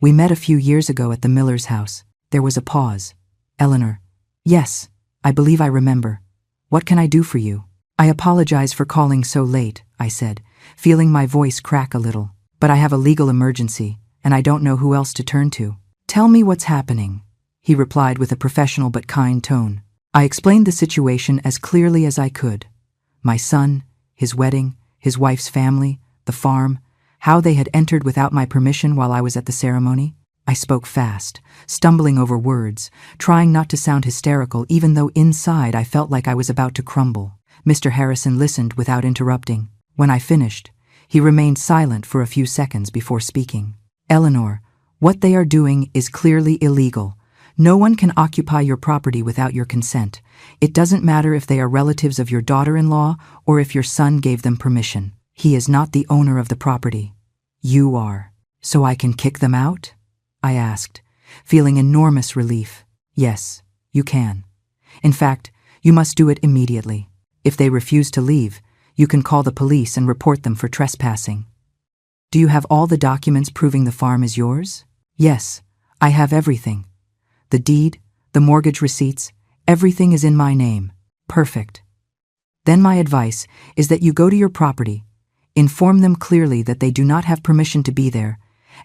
We met a few years ago at the Miller's house. There was a pause. Eleanor. Yes, I believe I remember. What can I do for you? I apologize for calling so late, I said, feeling my voice crack a little. But I have a legal emergency, and I don't know who else to turn to. Tell me what's happening, he replied with a professional but kind tone. I explained the situation as clearly as I could. My son, his wedding, his wife's family, the farm, how they had entered without my permission while I was at the ceremony. I spoke fast, stumbling over words, trying not to sound hysterical even though inside I felt like I was about to crumble. Mr. Harrison listened without interrupting. When I finished, he remained silent for a few seconds before speaking. Eleanor, what they are doing is clearly illegal. No one can occupy your property without your consent. It doesn't matter if they are relatives of your daughter-in-law or if your son gave them permission. He is not the owner of the property. You are. So I can kick them out? I asked, feeling enormous relief. Yes, you can. In fact, you must do it immediately. If they refuse to leave, you can call the police and report them for trespassing. Do you have all the documents proving the farm is yours? Yes, I have everything. The deed, the mortgage receipts, everything is in my name. Perfect. Then my advice is that you go to your property, inform them clearly that they do not have permission to be there,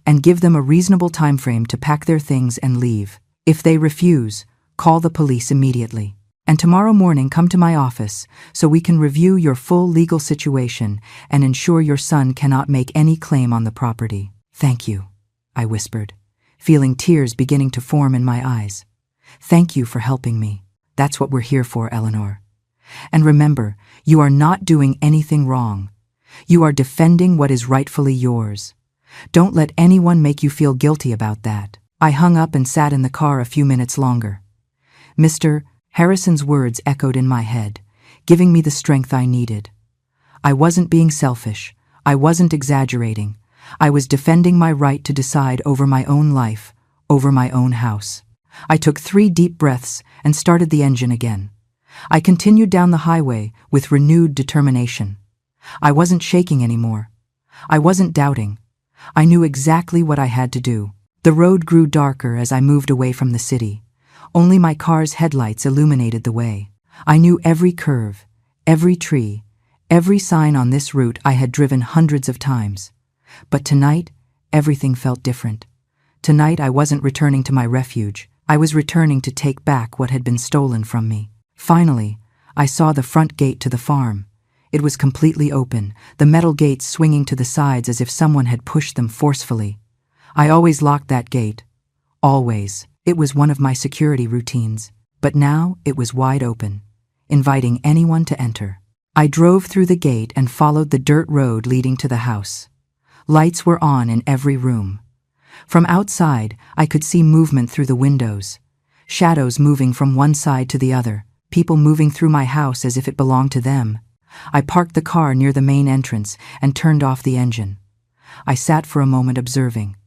and give them a reasonable time frame to pack their things and leave. If they refuse, call the police immediately. And tomorrow morning come to my office so we can review your full legal situation and ensure your son cannot make any claim on the property. Thank you, I whispered, feeling tears beginning to form in my eyes. Thank you for helping me. That's what we're here for, Eleanor. And remember, you are not doing anything wrong. You are defending what is rightfully yours. Don't let anyone make you feel guilty about that. I hung up and sat in the car a few minutes longer. Mr. Harrison's words echoed in my head, giving me the strength I needed. I wasn't being selfish. I wasn't exaggerating. I was defending my right to decide over my own life, over my own house. I took 3 deep breaths and started the engine again. I continued down the highway with renewed determination. I wasn't shaking anymore. I wasn't doubting. I knew exactly what I had to do. The road grew darker as I moved away from the city. Only my car's headlights illuminated the way. I knew every curve, every tree, every sign on this route I had driven hundreds of times. But tonight, everything felt different. Tonight I wasn't returning to my refuge. I was returning to take back what had been stolen from me. Finally, I saw the front gate to the farm. It was completely open, the metal gates swinging to the sides as if someone had pushed them forcefully. I always locked that gate. Always. It was one of my security routines. But now it was wide open, inviting anyone to enter. I drove through the gate and followed the dirt road leading to the house. Lights were on in every room. From outside, I could see movement through the windows. Shadows moving from one side to the other, people moving through my house as if it belonged to them. I parked the car near the main entrance and turned off the engine. I sat for a moment observing.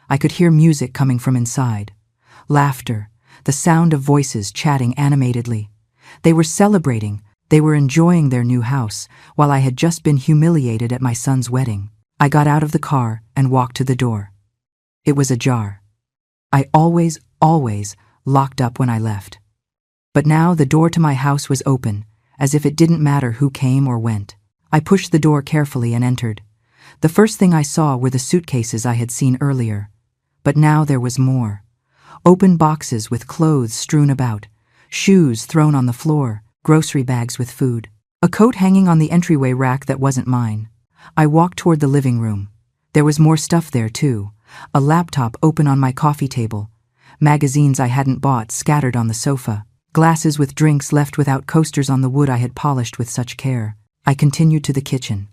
I could hear music coming from inside. Laughter, the sound of voices chatting animatedly. They were celebrating, they were enjoying their new house, while I had just been humiliated at my son's wedding. I got out of the car and walked to the door. It was ajar. I always locked up when I left. But now the door to my house was open, as if it didn't matter who came or went. I pushed the door carefully and entered. The first thing I saw were the suitcases I had seen earlier. But now there was more. Open boxes with clothes strewn about, shoes thrown on the floor, grocery bags with food. A coat hanging on the entryway rack that wasn't mine. I walked toward the living room. There was more stuff there too. A laptop open on my coffee table. Magazines I hadn't bought scattered on the sofa. Glasses with drinks left without coasters on the wood I had polished with such care. I continued to the kitchen.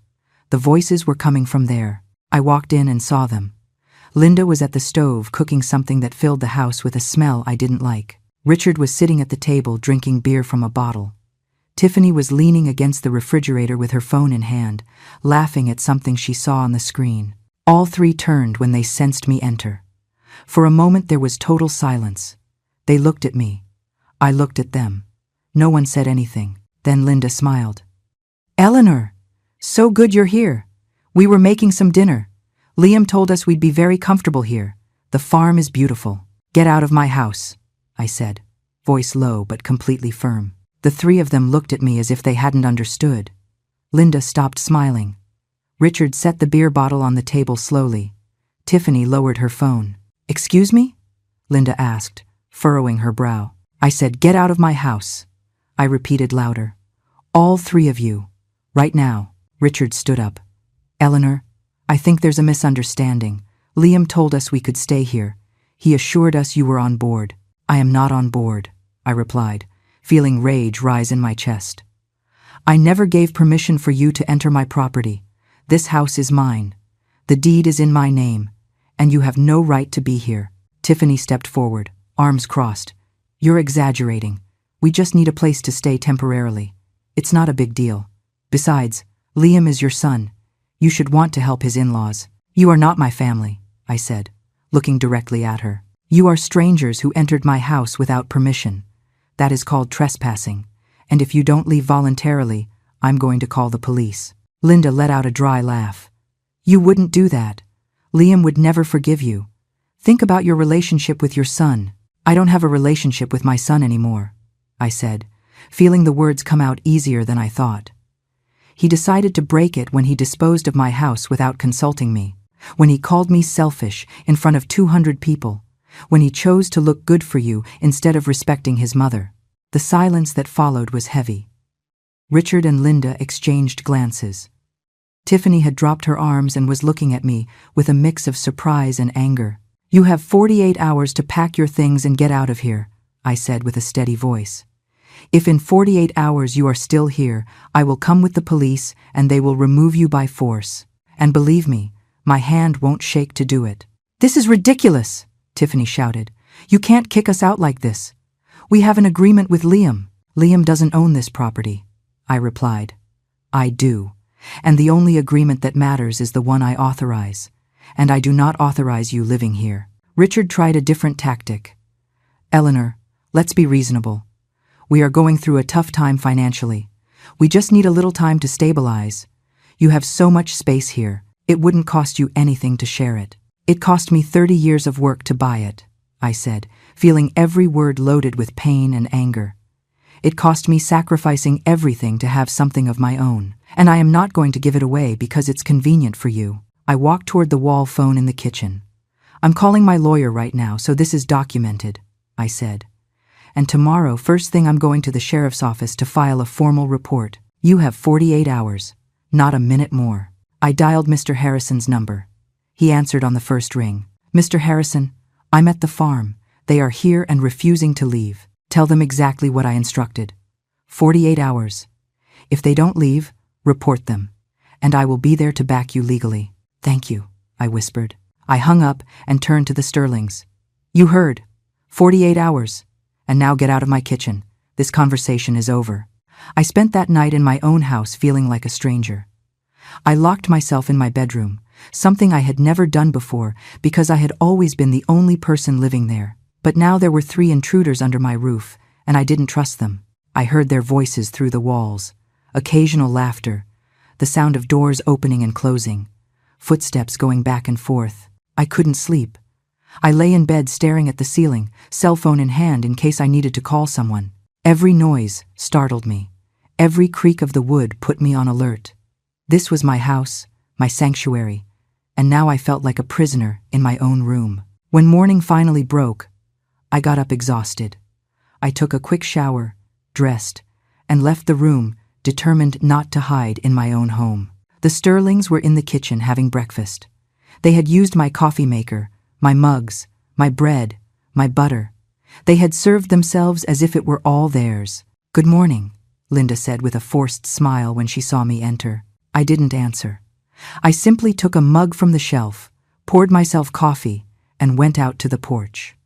The voices were coming from there. I walked in and saw them. Linda was at the stove cooking something that filled the house with a smell I didn't like. Richard was sitting at the table drinking beer from a bottle. Tiffany was leaning against the refrigerator with her phone in hand, laughing at something she saw on the screen. All three turned when they sensed me enter. For a moment there was total silence. They looked at me. I looked at them. No one said anything. Then Linda smiled. "Eleanor, so good you're here. We were making some dinner. Liam told us we'd be very comfortable here. The farm is beautiful. Get out of my house," I said, voice low but completely firm. The three of them looked at me as if they hadn't understood. Linda stopped smiling. Richard set the beer bottle on the table slowly. Tiffany lowered her phone. "Excuse me?" Linda asked, furrowing her brow. I said, "Get out of my house." I repeated louder. "All three of you. Right now." Richard stood up. "Eleanor, I think there's a misunderstanding. Liam told us we could stay here. He assured us you were on board." "I am not on board," I replied, feeling rage rise in my chest. "I never gave permission for you to enter my property. This house is mine. The deed is in my name, and you have no right to be here." Tiffany stepped forward, arms crossed. "You're exaggerating. We just need a place to stay temporarily. It's not a big deal. Besides, Liam is your son. You should want to help his in-laws." "You are not my family," I said, looking directly at her. "You are strangers who entered my house without permission. That is called trespassing, and if you don't leave voluntarily, I'm going to call the police." Linda let out a dry laugh. "You wouldn't do that. Liam would never forgive you. Think about your relationship with your son." "I don't have a relationship with my son anymore," I said, feeling the words come out easier than I thought. He decided to break it when he disposed of my house without consulting me, when he called me selfish in front of 200 people, when he chose to look good for you instead of respecting his mother. The silence that followed was heavy. Richard and Linda exchanged glances. Tiffany had dropped her arms and was looking at me with a mix of surprise and anger. "You have 48 hours to pack your things and get out of here," I said with a steady voice. "If in 48 hours you are still here, I will come with the police and they will remove you by force. And believe me, my hand won't shake to do it." "This is ridiculous," Tiffany shouted. "You can't kick us out like this. We have an agreement with Liam." "Liam doesn't own this property," I replied. "I do, and the only agreement that matters is the one I authorize, and I do not authorize you living here." Richard tried a different tactic. "Eleanor, let's be reasonable. We are going through a tough time financially. We just need a little time to stabilize. You have so much space here. It wouldn't cost you anything to share it." "It cost me 30 years of work to buy it," I said, feeling every word loaded with pain and anger. "It cost me sacrificing everything to have something of my own, and I am not going to give it away because it's convenient for you." I walked toward the wall phone in the kitchen. "I'm calling my lawyer right now, so this is documented," I said. "And tomorrow, first thing, I'm going to the sheriff's office to file a formal report. You have 48 hours, not a minute more." I dialed Mr. Harrison's number. He answered on the first ring. "Mr. Harrison, I'm at the farm. They are here and refusing to leave. Tell them exactly what I instructed. 48 hours. If they don't leave, report them, and I will be there to back you legally." "Thank you," I whispered. I hung up and turned to the Sterlings. "You heard. 48 hours. And now get out of my kitchen. This conversation is over." I spent that night in my own house feeling like a stranger. I locked myself in my bedroom, something I had never done before because I had always been the only person living there. But now there were 3 intruders under my roof, and I didn't trust them. I heard their voices through the walls, occasional laughter, the sound of doors opening and closing, footsteps going back and forth. I couldn't sleep. I lay in bed staring at the ceiling, cell phone in hand in case I needed to call someone. Every noise startled me. Every creak of the wood put me on alert. This was my house, my sanctuary, and now I felt like a prisoner in my own room. When morning finally broke, I got up exhausted. I took a quick shower, dressed, and left the room, determined not to hide in my own home. The Sterlings were in the kitchen having breakfast. They had used my coffee maker, my mugs, my bread, my butter. They had served themselves as if it were all theirs. "Good morning," Linda said with a forced smile when she saw me enter. I didn't answer. I simply took a mug from the shelf, poured myself coffee, and went out to the porch.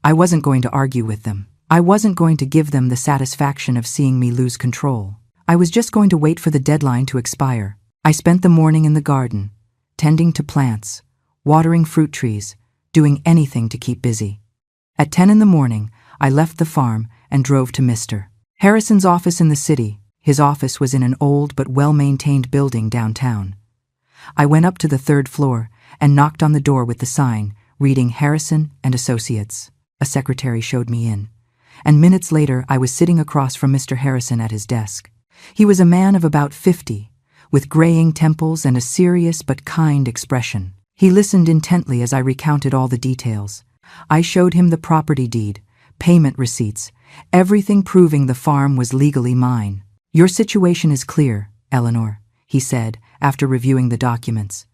I wasn't going to argue with them. I wasn't going to give them the satisfaction of seeing me lose control. I was just going to wait for the deadline to expire. I spent the morning in the garden, tending to plants, watering fruit trees, doing anything to keep busy. At 10 in the morning, I left the farm and drove to Mr. Harrison's office in the city. His office was in an old but well-maintained building downtown. I went up to the 3rd floor and knocked on the door with the sign reading Harrison and Associates. A secretary showed me in, and minutes later I was sitting across from Mr. Harrison at his desk. He was a man of about 50, with graying temples and a serious but kind expression. He listened intently as I recounted all the details. I showed him the property deed, payment receipts, everything proving the farm was legally mine. "Your situation is clear, Eleanor," he said after reviewing the documents.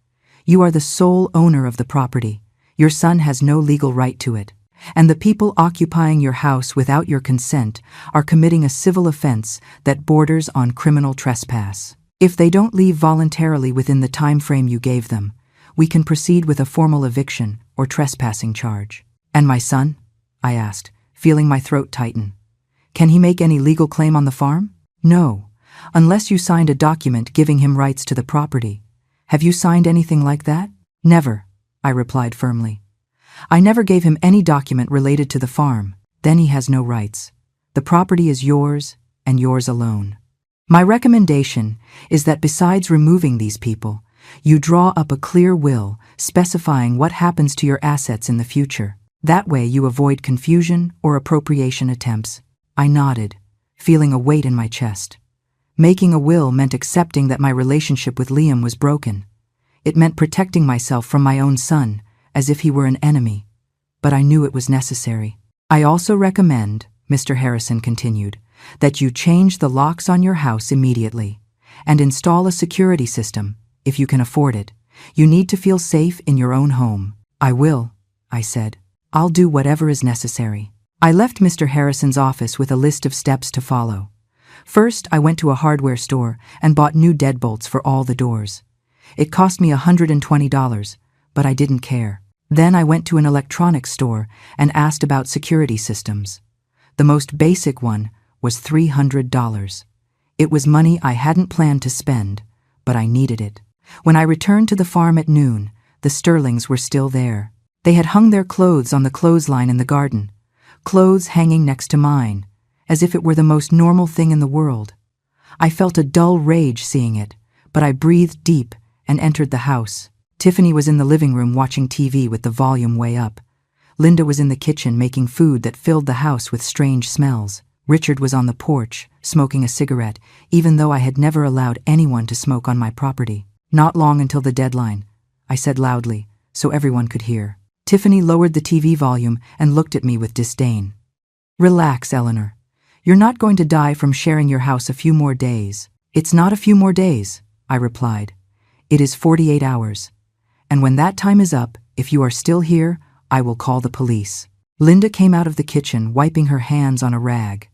"You are the sole owner of the property. Your son has no legal right to it. And the people occupying your house without your consent are committing a civil offense that borders on criminal trespass. If they don't leave voluntarily within the time frame you gave them, we can proceed with a formal eviction or trespassing charge." "And my son?" I asked, feeling my throat tighten. "Can he make any legal claim on the farm?" "No, unless you signed a document giving him rights to the property. Have you signed anything like that?" "Never," I replied firmly. "I never gave him any document related to the farm. Then he has no rights. The property is yours and yours alone. My recommendation is that besides removing these people, you draw up a clear will specifying what happens to your assets in the future. That way you avoid confusion or appropriation attempts." I nodded, feeling a weight in my chest. Making a will meant accepting that my relationship with Liam was broken. It meant protecting myself from my own son, as if he were an enemy. But I knew it was necessary. "I also recommend," Mr. Harrison continued, "that you change the locks on your house immediately and install a security system, if you can afford it. You need to feel safe in your own home." "I will," I said. "I'll do whatever is necessary." I left Mr. Harrison's office with a list of steps to follow. First, I went to a hardware store and bought new deadbolts for all the doors. It cost me $120, but I didn't care. Then I went to an electronics store and asked about security systems. The most basic one was $300. It was money I hadn't planned to spend, but I needed it. When I returned to the farm at noon, the Sterlings were still there. They had hung their clothes on the clothesline in the garden, clothes hanging next to mine, as if it were the most normal thing in the world. I felt a dull rage seeing it, but I breathed deep and entered the house. Tiffany was in the living room watching TV with the volume way up. Linda was in the kitchen making food that filled the house with strange smells. Richard was on the porch, smoking a cigarette, even though I had never allowed anyone to smoke on my property. "Not long until the deadline," I said loudly, so everyone could hear. Tiffany lowered the TV volume and looked at me with disdain. "Relax, Eleanor. You're not going to die from sharing your house a few more days." "It's not a few more days," I replied. "It is 48 hours. And when that time is up, if you are still here, I will call the police." Linda came out of the kitchen, wiping her hands on a rag.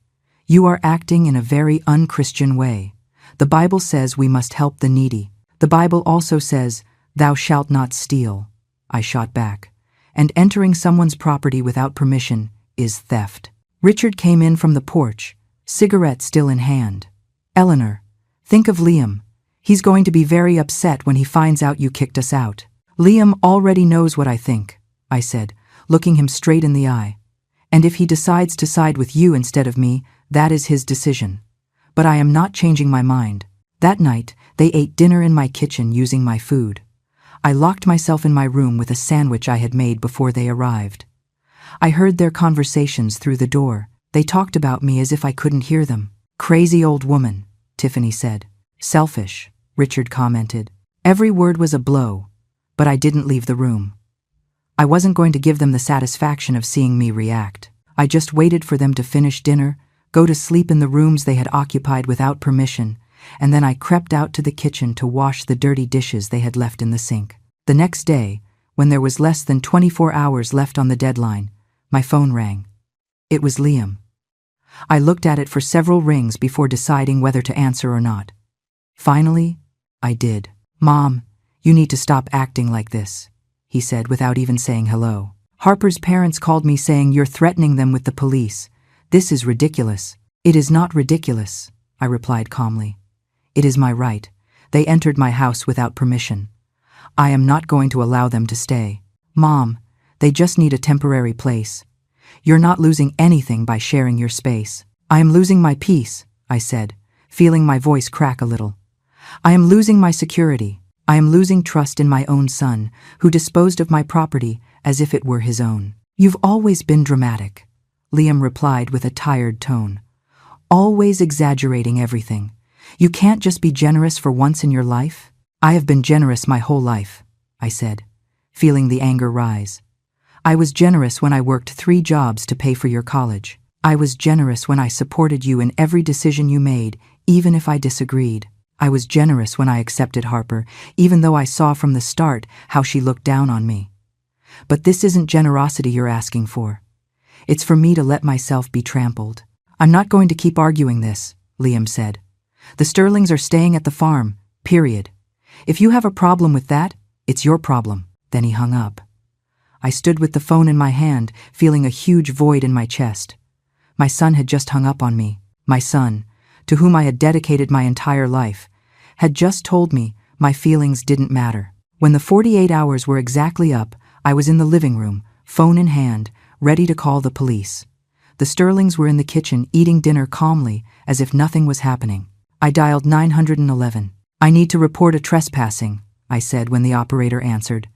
"You are acting in a very unchristian way. The Bible says we must help the needy. The Bible also says, 'Thou shalt not steal,'" I shot back. "And entering someone's property without permission is theft." Richard came in from the porch, cigarette still in hand. "Eleanor, think of Liam. He's going to be very upset when he finds out you kicked us out." "Liam already knows what I think," I said, looking him straight in the eye. "And if he decides to side with you instead of me, That is his decision. But I am not changing my mind. That night, they ate dinner in my kitchen using my food. I locked myself in my room with a sandwich I had made before they arrived. I heard their conversations through the door. They talked about me as if I couldn't hear them. Crazy old woman, Tiffany said. Selfish, Richard commented. Every word was a blow, but I didn't leave the room. I wasn't going to give them the satisfaction of seeing me react. I just waited for them to finish dinner, go to sleep in the rooms they had occupied without permission, and then I crept out to the kitchen to wash the dirty dishes they had left in the sink. The next day, when there was less than 24 hours left on the deadline, my phone rang. It was Liam. I looked at it for several rings before deciding whether to answer or not. Finally, I did. Mom, you need to stop acting like this, he said without even saying hello. Harper's parents called me saying you're threatening them with the police. This is ridiculous. It is not ridiculous, I replied calmly. It is my right. They entered my house without permission. I am not going to allow them to stay. Mom, they just need a temporary place. You're not losing anything by sharing your space. I am losing my peace, I said, feeling my voice crack a little. I am losing my security. I am losing trust in my own son, who disposed of my property as if it were his own. You've always been dramatic, Liam replied with a tired tone. Always exaggerating everything. You can't just be generous for once in your life? I have been generous my whole life, I said, feeling the anger rise. I was generous when I worked 3 jobs to pay for your college. I was generous when I supported you in every decision you made, even if I disagreed. I was generous when I accepted Harper, even though I saw from the start how she looked down on me. But this isn't generosity you're asking for. It's for me to let myself be trampled. I'm not going to keep arguing this, Liam said. The Sterlings are staying at the farm, period. If you have a problem with that, it's your problem. Then he hung up. I stood with the phone in my hand, feeling a huge void in my chest. My son had just hung up on me. My son, to whom I had dedicated my entire life, had just told me my feelings didn't matter. When the 48 hours were exactly up, I was in the living room, phone in hand, ready to call the police. The Sterlings were in the kitchen eating dinner calmly, as if nothing was happening. I dialed 911. I need to report a trespassing, I said when the operator answered.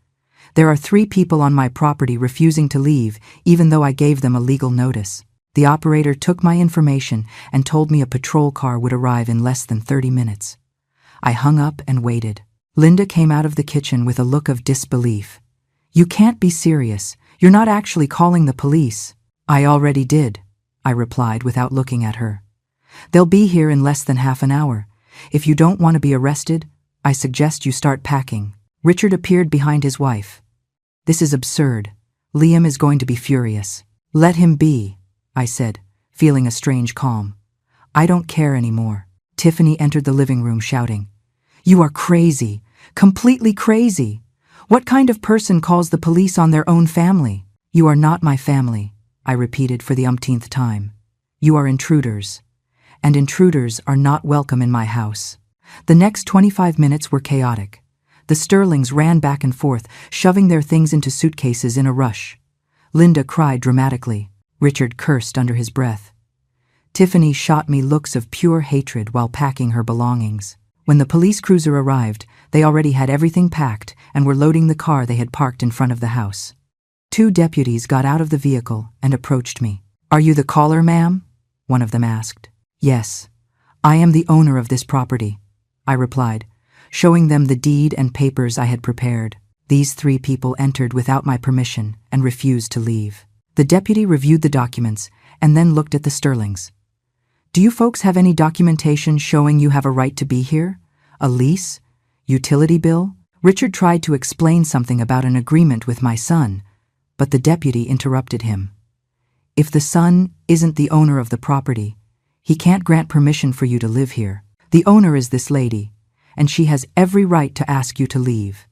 There are 3 people on my property refusing to leave, even though I gave them a legal notice. The operator took my information and told me a patrol car would arrive in less than 30 minutes. I hung up and waited. Linda came out of the kitchen with a look of disbelief. You can't be serious. You're not actually calling the police. I already did, I replied without looking at her. They'll be here in less than half an hour. If you don't want to be arrested, I suggest you start packing. Richard appeared behind his wife. This is absurd. Liam is going to be furious. Let him be, I said, feeling a strange calm. I don't care anymore. Tiffany entered the living room shouting, You are crazy, completely crazy. What kind of person calls the police on their own family? You are not my family, I repeated for the umpteenth time. You are intruders, and intruders are not welcome in my house. The next 25 minutes were chaotic. The Sterlings ran back and forth, shoving their things into suitcases in a rush. Linda cried dramatically. Richard cursed under his breath. Tiffany shot me looks of pure hatred while packing her belongings. When the police cruiser arrived, they already had everything packed and were loading the car they had parked in front of the house. 2 deputies got out of the vehicle and approached me. Are you the caller, ma'am? One of them asked. Yes, I am the owner of this property, I replied, showing them the deed and papers I had prepared. These 3 people entered without my permission and refused to leave. The deputy reviewed the documents and then looked at the Sterlings. Do you folks have any documentation showing you have a right to be here? A lease? Utility bill? Richard tried to explain something about an agreement with my son, but the deputy interrupted him. If the son isn't the owner of the property, he can't grant permission for you to live here. The owner is this lady, and she has every right to ask you to leave.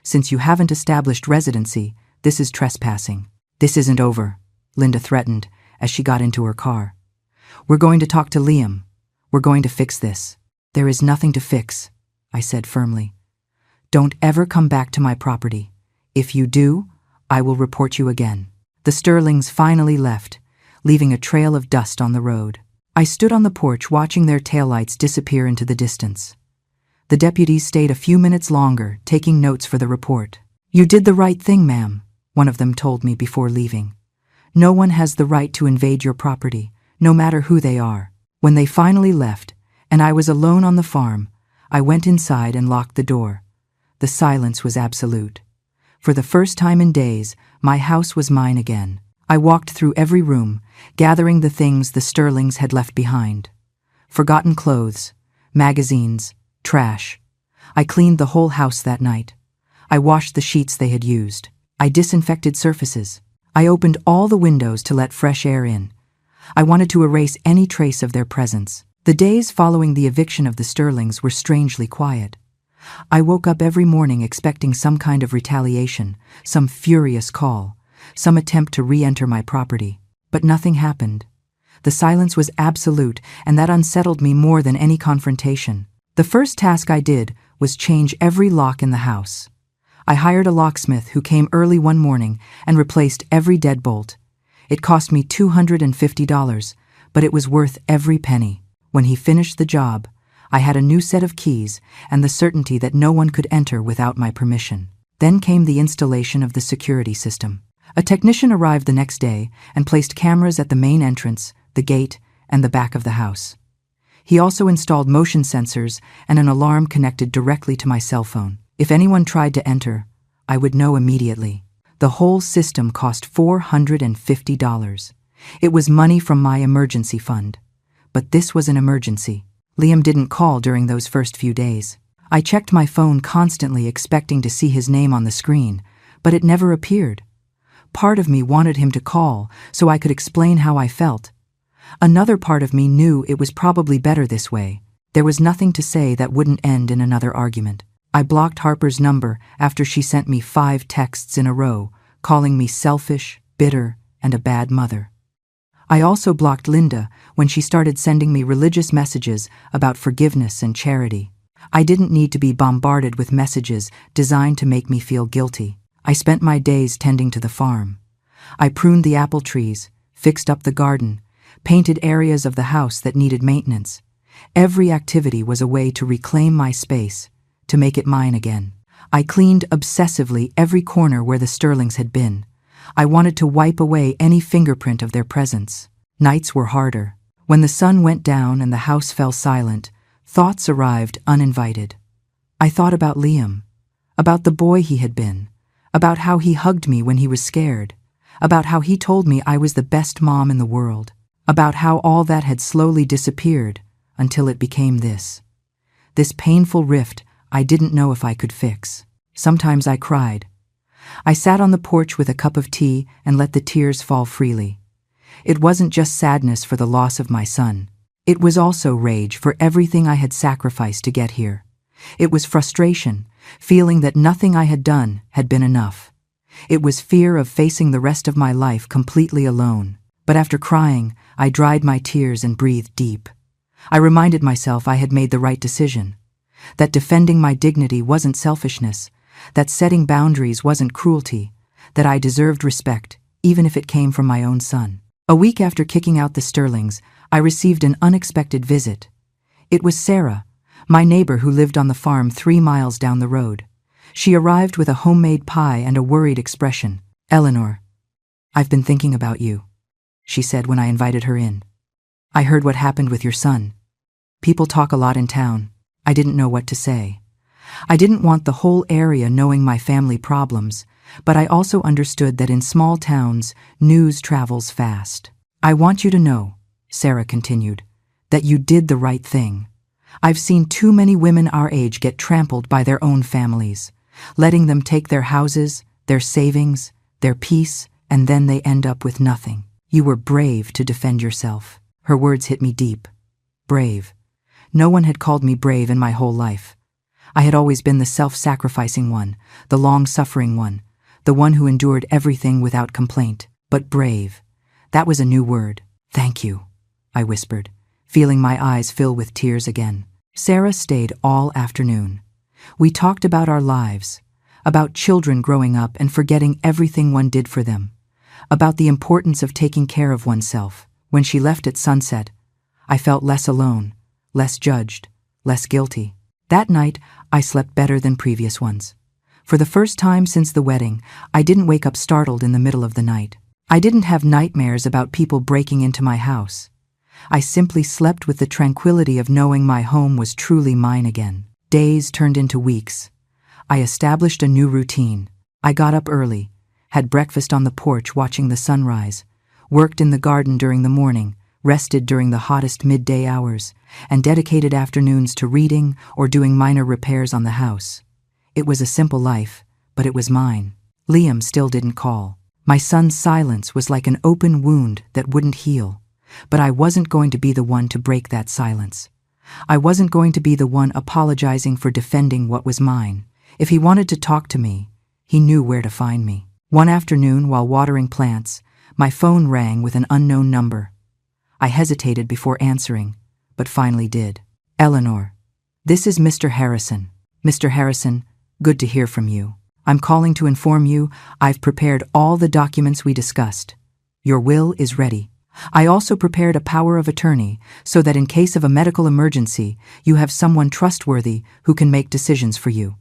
Since you haven't established residency, this is trespassing. This isn't over, Linda threatened as she got into her car. We're going to talk to Liam. We're going to fix this. There is nothing to fix, I said firmly. Don't ever come back to my property. If you do, I will report you again. The Sterlings finally left, leaving a trail of dust on the road. I stood on the porch watching their taillights disappear into the distance. The deputies stayed a few minutes longer, taking notes for the report. "You did the right thing, ma'am," one of them told me before leaving. "No one has the right to invade your property, no matter who they are." When they finally left, and I was alone on the farm, I went inside and locked the door. The silence was absolute. For the first time in days, my house was mine again. I walked through every room, gathering the things the Sterlings had left behind. Forgotten clothes, magazines, trash. I cleaned the whole house that night. I washed the sheets they had used. I disinfected surfaces. I opened all the windows to let fresh air in. I wanted to erase any trace of their presence. The days following the eviction of the Sterlings were strangely quiet. I woke up every morning expecting some kind of retaliation, some furious call, some attempt to re-enter my property. But nothing happened. The silence was absolute, and that unsettled me more than any confrontation. The first task I did was change every lock in the house. I hired a locksmith who came early one morning and replaced every deadbolt. It cost me $250, but it was worth every penny. When he finished the job, I had a new set of keys and the certainty that no one could enter without my permission. Then came the installation of the security system. A technician arrived the next day and placed cameras at the main entrance, the gate, and the back of the house. He also installed motion sensors and an alarm connected directly to my cell phone. If anyone tried to enter, I would know immediately. The whole system cost $450. It was money from my emergency fund. But this was an emergency. Liam didn't call during those first few days. I checked my phone constantly expecting to see his name on the screen, but it never appeared. Part of me wanted him to call so I could explain how I felt. Another part of me knew it was probably better this way. There was nothing to say that wouldn't end in another argument. I blocked Harper's number after she sent me 5 texts in a row, calling me selfish, bitter, and a bad mother. I also blocked Linda when she started sending me religious messages about forgiveness and charity. I didn't need to be bombarded with messages designed to make me feel guilty. I spent my days tending to the farm. I pruned the apple trees, fixed up the garden, painted areas of the house that needed maintenance. Every activity was a way to reclaim my space, to make it mine again. I cleaned obsessively every corner where the Sterlings had been. I wanted to wipe away any fingerprint of their presence. Nights were harder. When the sun went down and the house fell silent, thoughts arrived uninvited. I thought about Liam, about the boy he had been, about how he hugged me when he was scared, about how he told me I was the best mom in the world, about how all that had slowly disappeared until it became this painful rift I didn't know if I could fix. Sometimes I cried. I sat on the porch with a cup of tea and let the tears fall freely. It wasn't just sadness for the loss of my son. It was also rage for everything I had sacrificed to get here. It was frustration, feeling that nothing I had done had been enough. It was fear of facing the rest of my life completely alone. But after crying, I dried my tears and breathed deep. I reminded myself I had made the right decision, that defending my dignity wasn't selfishness, that setting boundaries wasn't cruelty, that I deserved respect, even if it came from my own son. A week after kicking out the Sterlings, I received an unexpected visit. It was Sarah, my neighbor who lived on the farm 3 miles down the road. She arrived with a homemade pie and a worried expression. "Eleanor, I've been thinking about you," she said when I invited her in. "I heard what happened with your son. People talk a lot in town. I didn't know what to say. I didn't want the whole area knowing my family problems, but I also understood that in small towns, news travels fast. I want you to know," Sarah continued, "that you did the right thing. I've seen too many women our age get trampled by their own families, letting them take their houses, their savings, their peace, and then they end up with nothing. You were brave to defend yourself." Her words hit me deep. Brave. No one had called me brave in my whole life. I had always been the self-sacrificing one, the long-suffering one, the one who endured everything without complaint. But brave, that was a new word. "Thank you," I whispered, feeling my eyes fill with tears again. Sarah stayed all afternoon. We talked about our lives, about children growing up and forgetting everything one did for them, about the importance of taking care of oneself. When she left at sunset, I felt less alone, less judged, less guilty. That night, I slept better than previous ones. For the first time since the wedding, I didn't wake up startled in the middle of the night. I didn't have nightmares about people breaking into my house. I simply slept with the tranquility of knowing my home was truly mine again. Days turned into weeks. I established a new routine. I got up early, had breakfast on the porch watching the sunrise, worked in the garden during the morning, rested during the hottest midday hours, and dedicated afternoons to reading or doing minor repairs on the house. It was a simple life, but it was mine. Liam still didn't call. My son's silence was like an open wound that wouldn't heal, but I wasn't going to be the one to break that silence. I wasn't going to be the one apologizing for defending what was mine. If he wanted to talk to me, he knew where to find me. One afternoon, while watering plants, my phone rang with an unknown number. I hesitated before answering, but finally did. Eleanor, this is Mr. Harrison. Mr. Harrison, good to hear from you. I'm calling to inform you I've prepared all the documents we discussed. Your will is ready. I also prepared a power of attorney so that in case of a medical emergency, you have someone trustworthy who can make decisions for you.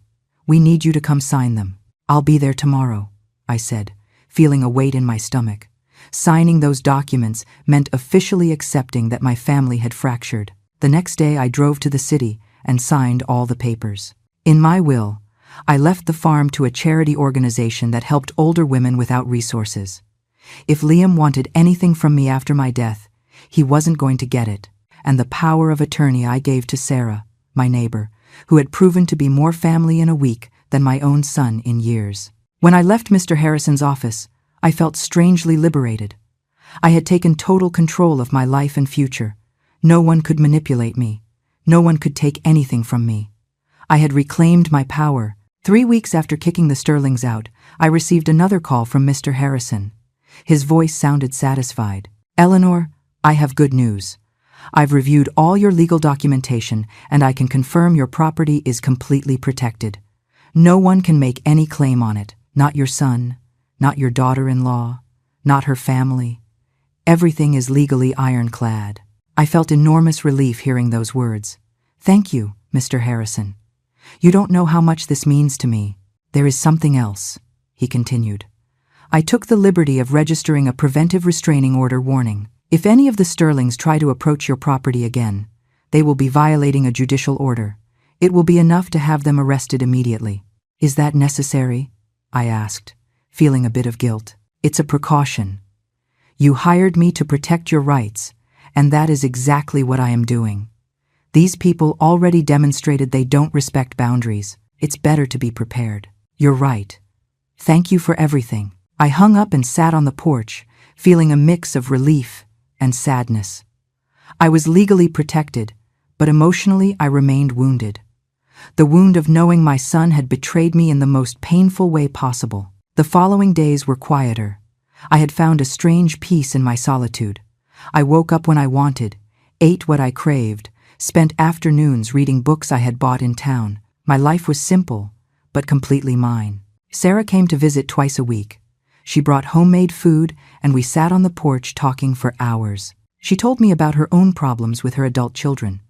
We need you to come sign them. I'll be there tomorrow, I said, feeling a weight in my stomach. Signing those documents meant officially accepting that my family had fractured. The next day I drove to the city and signed all the papers. In my will, I left the farm to a charity organization that helped older women without resources. If Liam wanted anything from me after my death, he wasn't going to get it, and the power of attorney I gave to Sarah, my neighbor, who had proven to be more family in a week than my own son in years. When I left Mr. Harrison's office, I felt strangely liberated. I had taken total control of my life and future. No one could manipulate me. No one could take anything from me. I had reclaimed my power. 3 weeks after kicking the Sterlings out, I received another call from Mr. Harrison. His voice sounded satisfied. Eleanor, I have good news. I've reviewed all your legal documentation, and I can confirm your property is completely protected. No one can make any claim on it. Not your son, not your daughter-in-law, not her family. Everything is legally ironclad. I felt enormous relief hearing those words. Thank you, Mr. Harrison. You don't know how much this means to me. There is something else, he continued. I took the liberty of registering a preventive restraining order warning. If any of the Sterlings try to approach your property again, they will be violating a judicial order. It will be enough to have them arrested immediately. Is that necessary? I asked, feeling a bit of guilt. It's a precaution. You hired me to protect your rights, and that is exactly what I am doing. These people already demonstrated they don't respect boundaries. It's better to be prepared. You're right. Thank you for everything. I hung up and sat on the porch, feeling a mix of relief and sadness. I was legally protected, but emotionally I remained wounded. The wound of knowing my son had betrayed me in the most painful way possible. The following days were quieter. I had found a strange peace in my solitude. I woke up when I wanted, ate what I craved, spent afternoons reading books I had bought in town. My life was simple, but completely mine. Sarah came to visit twice a week. She brought homemade food, and we sat on the porch talking for hours. She told me about her own problems with her adult children,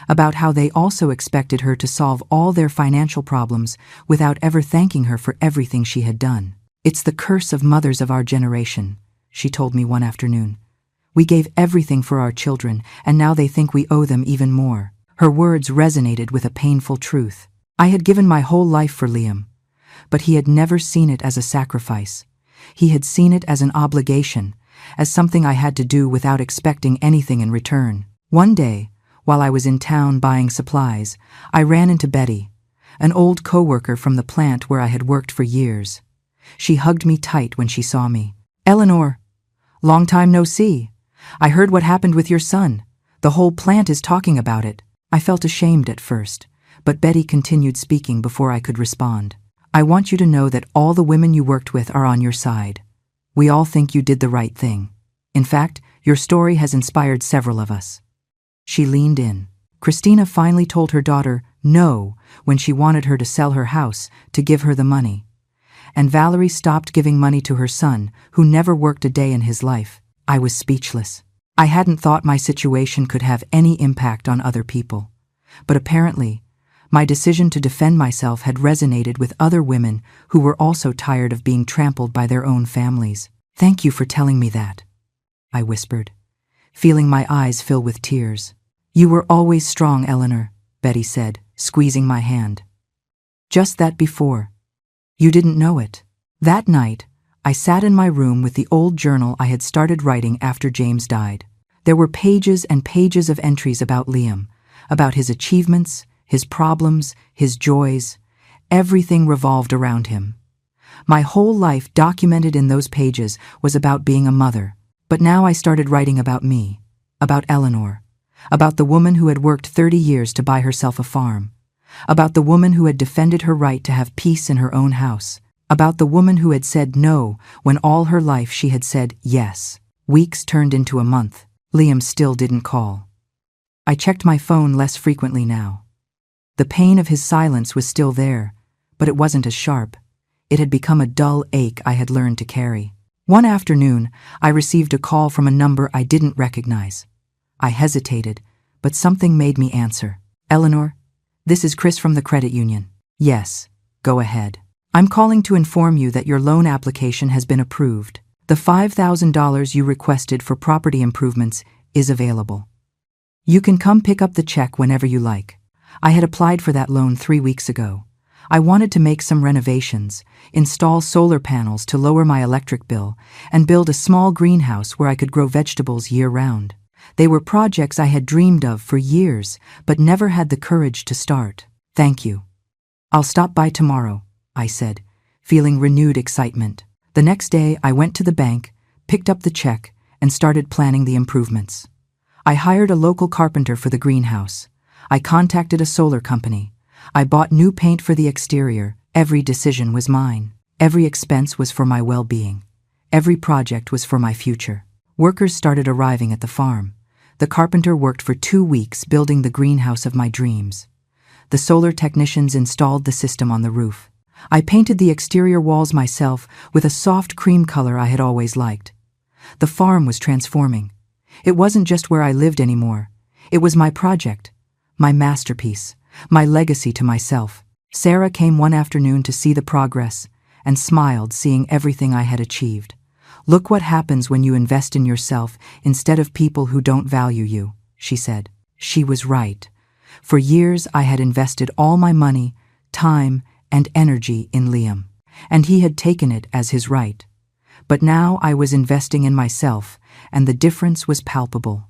about how they also expected her to solve all their financial problems without ever thanking her for everything she had done. It's the curse of mothers of our generation, she told me one afternoon. We gave everything for our children, and now they think we owe them even more. Her words resonated with a painful truth. I had given my whole life for Liam, but he had never seen it as a sacrifice. He had seen it as an obligation, as something I had to do without expecting anything in return. One day, while I was in town buying supplies, I ran into Betty, an old coworker from the plant where I had worked for years. She hugged me tight when she saw me. Eleanor, long time no see. I heard what happened with your son. The whole plant is talking about it. I felt ashamed at first, but Betty continued speaking before I could respond. I want you to know that all the women you worked with are on your side. We all think you did the right thing. In fact, your story has inspired several of us. She leaned in. Christina finally told her daughter no when she wanted her to sell her house to give her the money. And Valerie stopped giving money to her son, who never worked a day in his life. I was speechless. I hadn't thought my situation could have any impact on other people. But apparently, my decision to defend myself had resonated with other women who were also tired of being trampled by their own families. "Thank you for telling me that," I whispered, feeling my eyes fill with tears. "You were always strong, Eleanor," Betty said, squeezing my hand. "Just that before. You didn't know it." That night, I sat in my room with the old journal I had started writing after James died. There were pages and pages of entries about Liam, about his achievements, his problems, his joys. Everything revolved around him. My whole life documented in those pages was about being a mother. But now I started writing about me, about Eleanor, about the woman who had worked 30 years to buy herself a farm, about the woman who had defended her right to have peace in her own house, about the woman who had said no when all her life she had said yes. Weeks turned into a month. Liam still didn't call. I checked my phone less frequently now. The pain of his silence was still there, but it wasn't as sharp. It had become a dull ache I had learned to carry. One afternoon, I received a call from a number I didn't recognize. I hesitated, but something made me answer. "Eleanor, this is Chris from the credit union." "Yes, go ahead." "I'm calling to inform you that your loan application has been approved. The $5,000 you requested for property improvements is available. You can come pick up the check whenever you like. I had applied for that loan 3 weeks ago. I wanted to make some renovations, install solar panels to lower my electric bill, and build a small greenhouse where I could grow vegetables year-round. They were projects I had dreamed of for years, but never had the courage to start. Thank you. I'll stop by tomorrow," I said, feeling renewed excitement. The next day, I went to the bank, picked up the check, and started planning the improvements. I hired a local carpenter for the greenhouse. I contacted a solar company. I bought new paint for the exterior. Every decision was mine. Every expense was for my well-being. Every project was for my future. Workers started arriving at the farm. The carpenter worked for 2 weeks building the greenhouse of my dreams. The solar technicians installed the system on the roof. I painted the exterior walls myself with a soft cream color I had always liked. The farm was transforming. It wasn't just where I lived anymore. It was my project, my masterpiece, my legacy to myself. Sarah came one afternoon to see the progress and smiled, seeing everything I had achieved. "Look what happens when you invest in yourself instead of people who don't value you," she said. She was right. For years I had invested all my money, time, and energy in Liam, and he had taken it as his right. But now I was investing in myself, and the difference was palpable.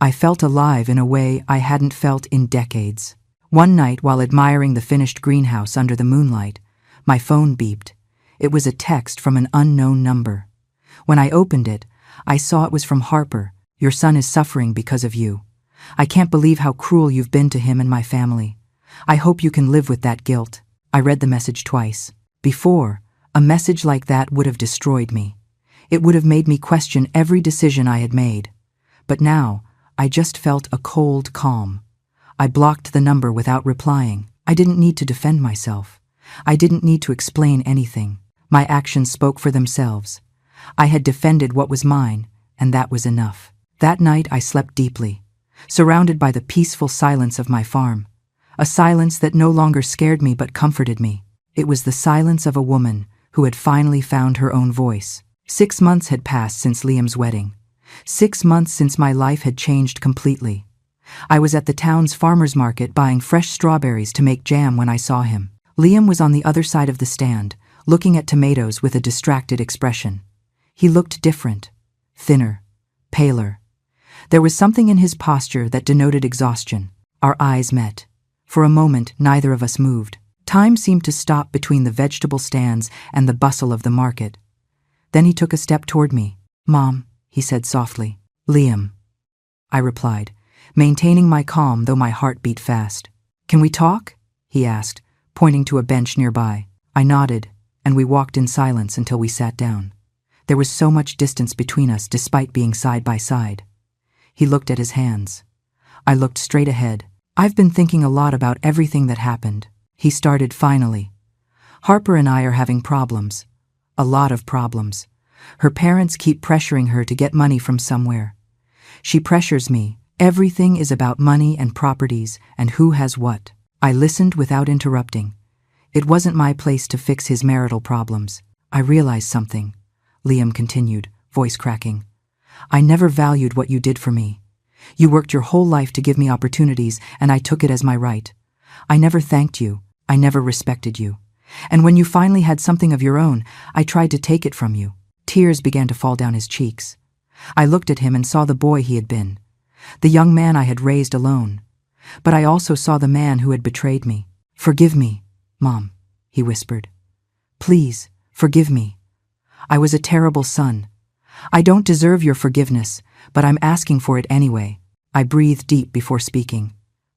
I felt alive in a way I hadn't felt in decades. One night, while admiring the finished greenhouse under the moonlight, my phone beeped. It was a text from an unknown number. When I opened it, I saw it was from Harper. "Your son is suffering because of you. I can't believe how cruel you've been to him and my family. I hope you can live with that guilt." I read the message twice. Before, a message like that would have destroyed me. It would have made me question every decision I had made. But now, I just felt a cold calm. I blocked the number without replying. I didn't need to defend myself. I didn't need to explain anything. My actions spoke for themselves. I had defended what was mine, and that was enough. That night I slept deeply, surrounded by the peaceful silence of my farm. A silence that no longer scared me but comforted me. It was the silence of a woman who had finally found her own voice. 6 months had passed since Liam's wedding. 6 months since my life had changed completely. I was at the town's farmer's market buying fresh strawberries to make jam when I saw him. Liam was on the other side of the stand, looking at tomatoes with a distracted expression. He looked different, thinner, paler. There was something in his posture that denoted exhaustion. Our eyes met. For a moment, neither of us moved. Time seemed to stop between the vegetable stands and the bustle of the market. Then he took a step toward me. "Mom," he said softly. "Liam," I replied, maintaining my calm though my heart beat fast. "Can we talk?" he asked, pointing to a bench nearby. I nodded, and we walked in silence until we sat down. There was so much distance between us despite being side by side. He looked at his hands. I looked straight ahead. "I've been thinking a lot about everything that happened," he started finally. "Harper and I are having problems. A lot of problems. Her parents keep pressuring her to get money from somewhere. She pressures me. Everything is about money and properties and who has what. I listened without interrupting. It wasn't my place to fix his marital problems. I realized something, Liam continued, voice cracking. I never valued what you did for me. You worked your whole life to give me opportunities, and I took it as my right. I never thanked you. I never respected you. And when you finally had something of your own, I tried to take it from you. Tears began to fall down his cheeks. I looked at him and saw the boy he had been, the young man I had raised alone. But I also saw the man who had betrayed me. Forgive me, Mom, he whispered. Please, forgive me. I was a terrible son. I don't deserve your forgiveness, but I'm asking for it anyway. I breathed deep before speaking.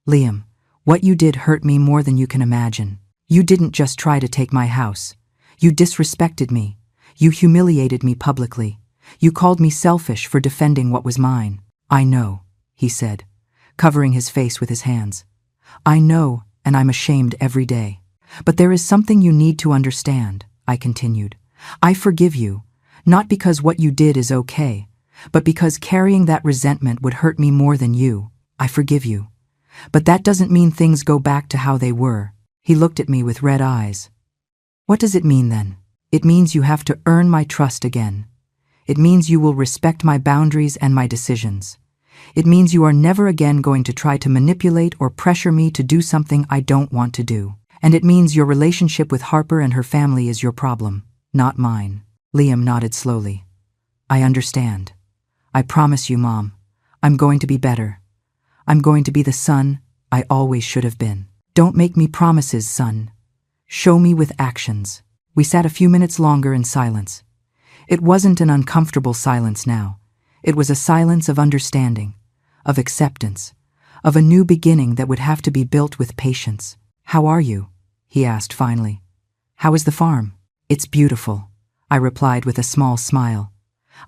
Liam, what you did hurt me more than you can imagine. You didn't just try to take my house. You disrespected me. You humiliated me publicly. You called me selfish for defending what was mine. I know, he said, covering his face with his hands. I know, and I'm ashamed every day. But there is something you need to understand, I continued. I forgive you, not because what you did is okay, but because carrying that resentment would hurt me more than you. I forgive you. But that doesn't mean things go back to how they were. He looked at me with red eyes. What does it mean then? It means you have to earn my trust again. It means you will respect my boundaries and my decisions. It means you are never again going to try to manipulate or pressure me to do something I don't want to do. And it means your relationship with Harper and her family is your problem, not mine. Liam nodded slowly. I understand. I promise you, Mom, I'm going to be better. I'm going to be the son I always should have been. Don't make me promises, son. Show me with actions. We sat a few minutes longer in silence. It wasn't an uncomfortable silence now. It was a silence of understanding, of acceptance, of a new beginning that would have to be built with patience. How are you? He asked finally. How is the farm? It's beautiful, I replied with a small smile.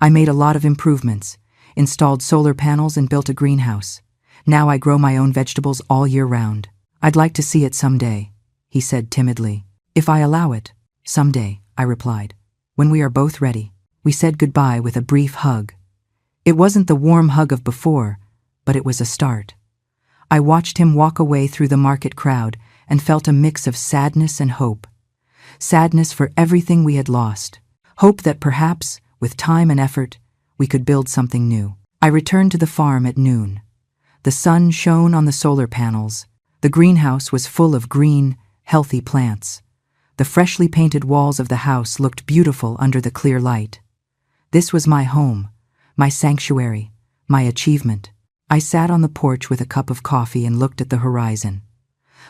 I made a lot of improvements, installed solar panels and built a greenhouse. Now I grow my own vegetables all year round. I'd like to see it someday, he said timidly. If I allow it. Someday, I replied. When we are both ready. We said goodbye with a brief hug. It wasn't the warm hug of before, but it was a start. I watched him walk away through the market crowd and felt a mix of sadness and hope. Sadness for everything we had lost. Hope that perhaps, with time and effort, we could build something new. I returned to the farm at noon. The sun shone on the solar panels. The greenhouse was full of green, healthy plants. The freshly painted walls of the house looked beautiful under the clear light. This was my home, my sanctuary, my achievement. I sat on the porch with a cup of coffee and looked at the horizon.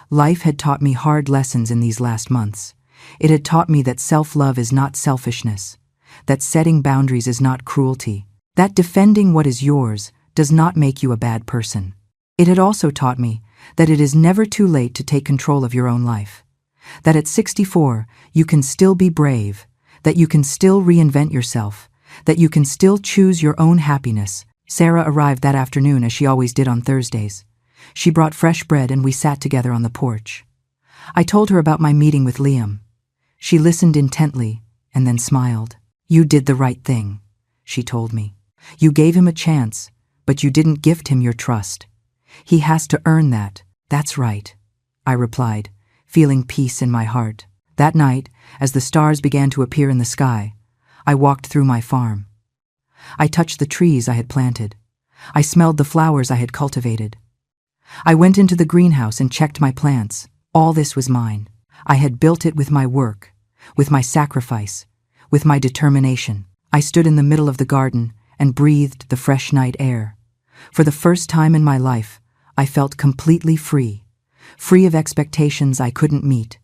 Life had taught me hard lessons in these last months. It had taught me that self-love is not selfishness, that setting boundaries is not cruelty, that defending what is yours does not make you a bad person. It had also taught me that it is never too late to take control of your own life. That at 64, you can still be brave, that you can still reinvent yourself, that you can still choose your own happiness. Sarah arrived that afternoon as she always did on Thursdays. She brought fresh bread and we sat together on the porch. I told her about my meeting with Liam. She listened intently and then smiled. You did the right thing, she told me. You gave him a chance, but you didn't gift him your trust. He has to earn that. That's right, I replied, feeling peace in my heart. That night, as the stars began to appear in the sky, I walked through my farm. I touched the trees I had planted. I smelled the flowers I had cultivated. I went into the greenhouse and checked my plants. All this was mine. I had built it with my work, with my sacrifice, with my determination. I stood in the middle of the garden and breathed the fresh night air. For the first time in my life, I felt completely free. Free of expectations I couldn't meet.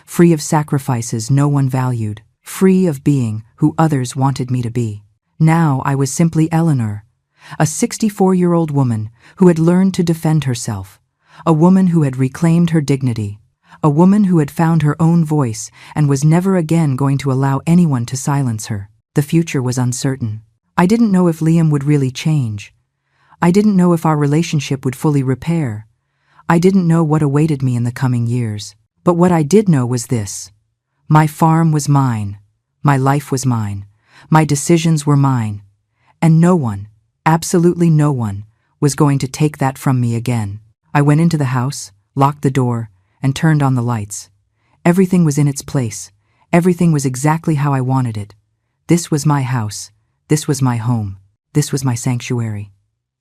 Free of sacrifices no one valued. Free of being who others wanted me to be. Now I was simply Eleanor, a 64-year-old woman who had learned to defend herself, a woman who had reclaimed her dignity, a woman who had found her own voice and was never again going to allow anyone to silence her. The future was uncertain. I didn't know if Liam would really change. I didn't know if our relationship would fully repair. I didn't know what awaited me in the coming years. But what I did know was this. My farm was mine. My life was mine. My decisions were mine. And no one, Absolutely no one was going to take that from me again. I went into the house, locked the door, and turned on the lights. Everything was in its place. Everything was exactly how I wanted it. This was my house. This was my home. This was my sanctuary.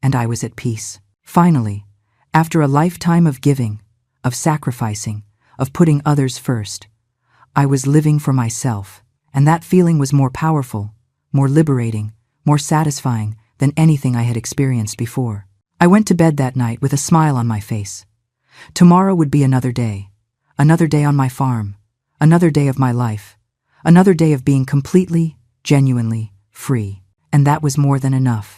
And I was at peace. Finally, after a lifetime of giving, of sacrificing, of putting others first, I was living for myself, and that feeling was more powerful, more liberating, more satisfying than anything I had experienced before. I went to bed that night with a smile on my face. Tomorrow would be another day on my farm, another day of my life, another day of being completely, genuinely free. And that was more than enough.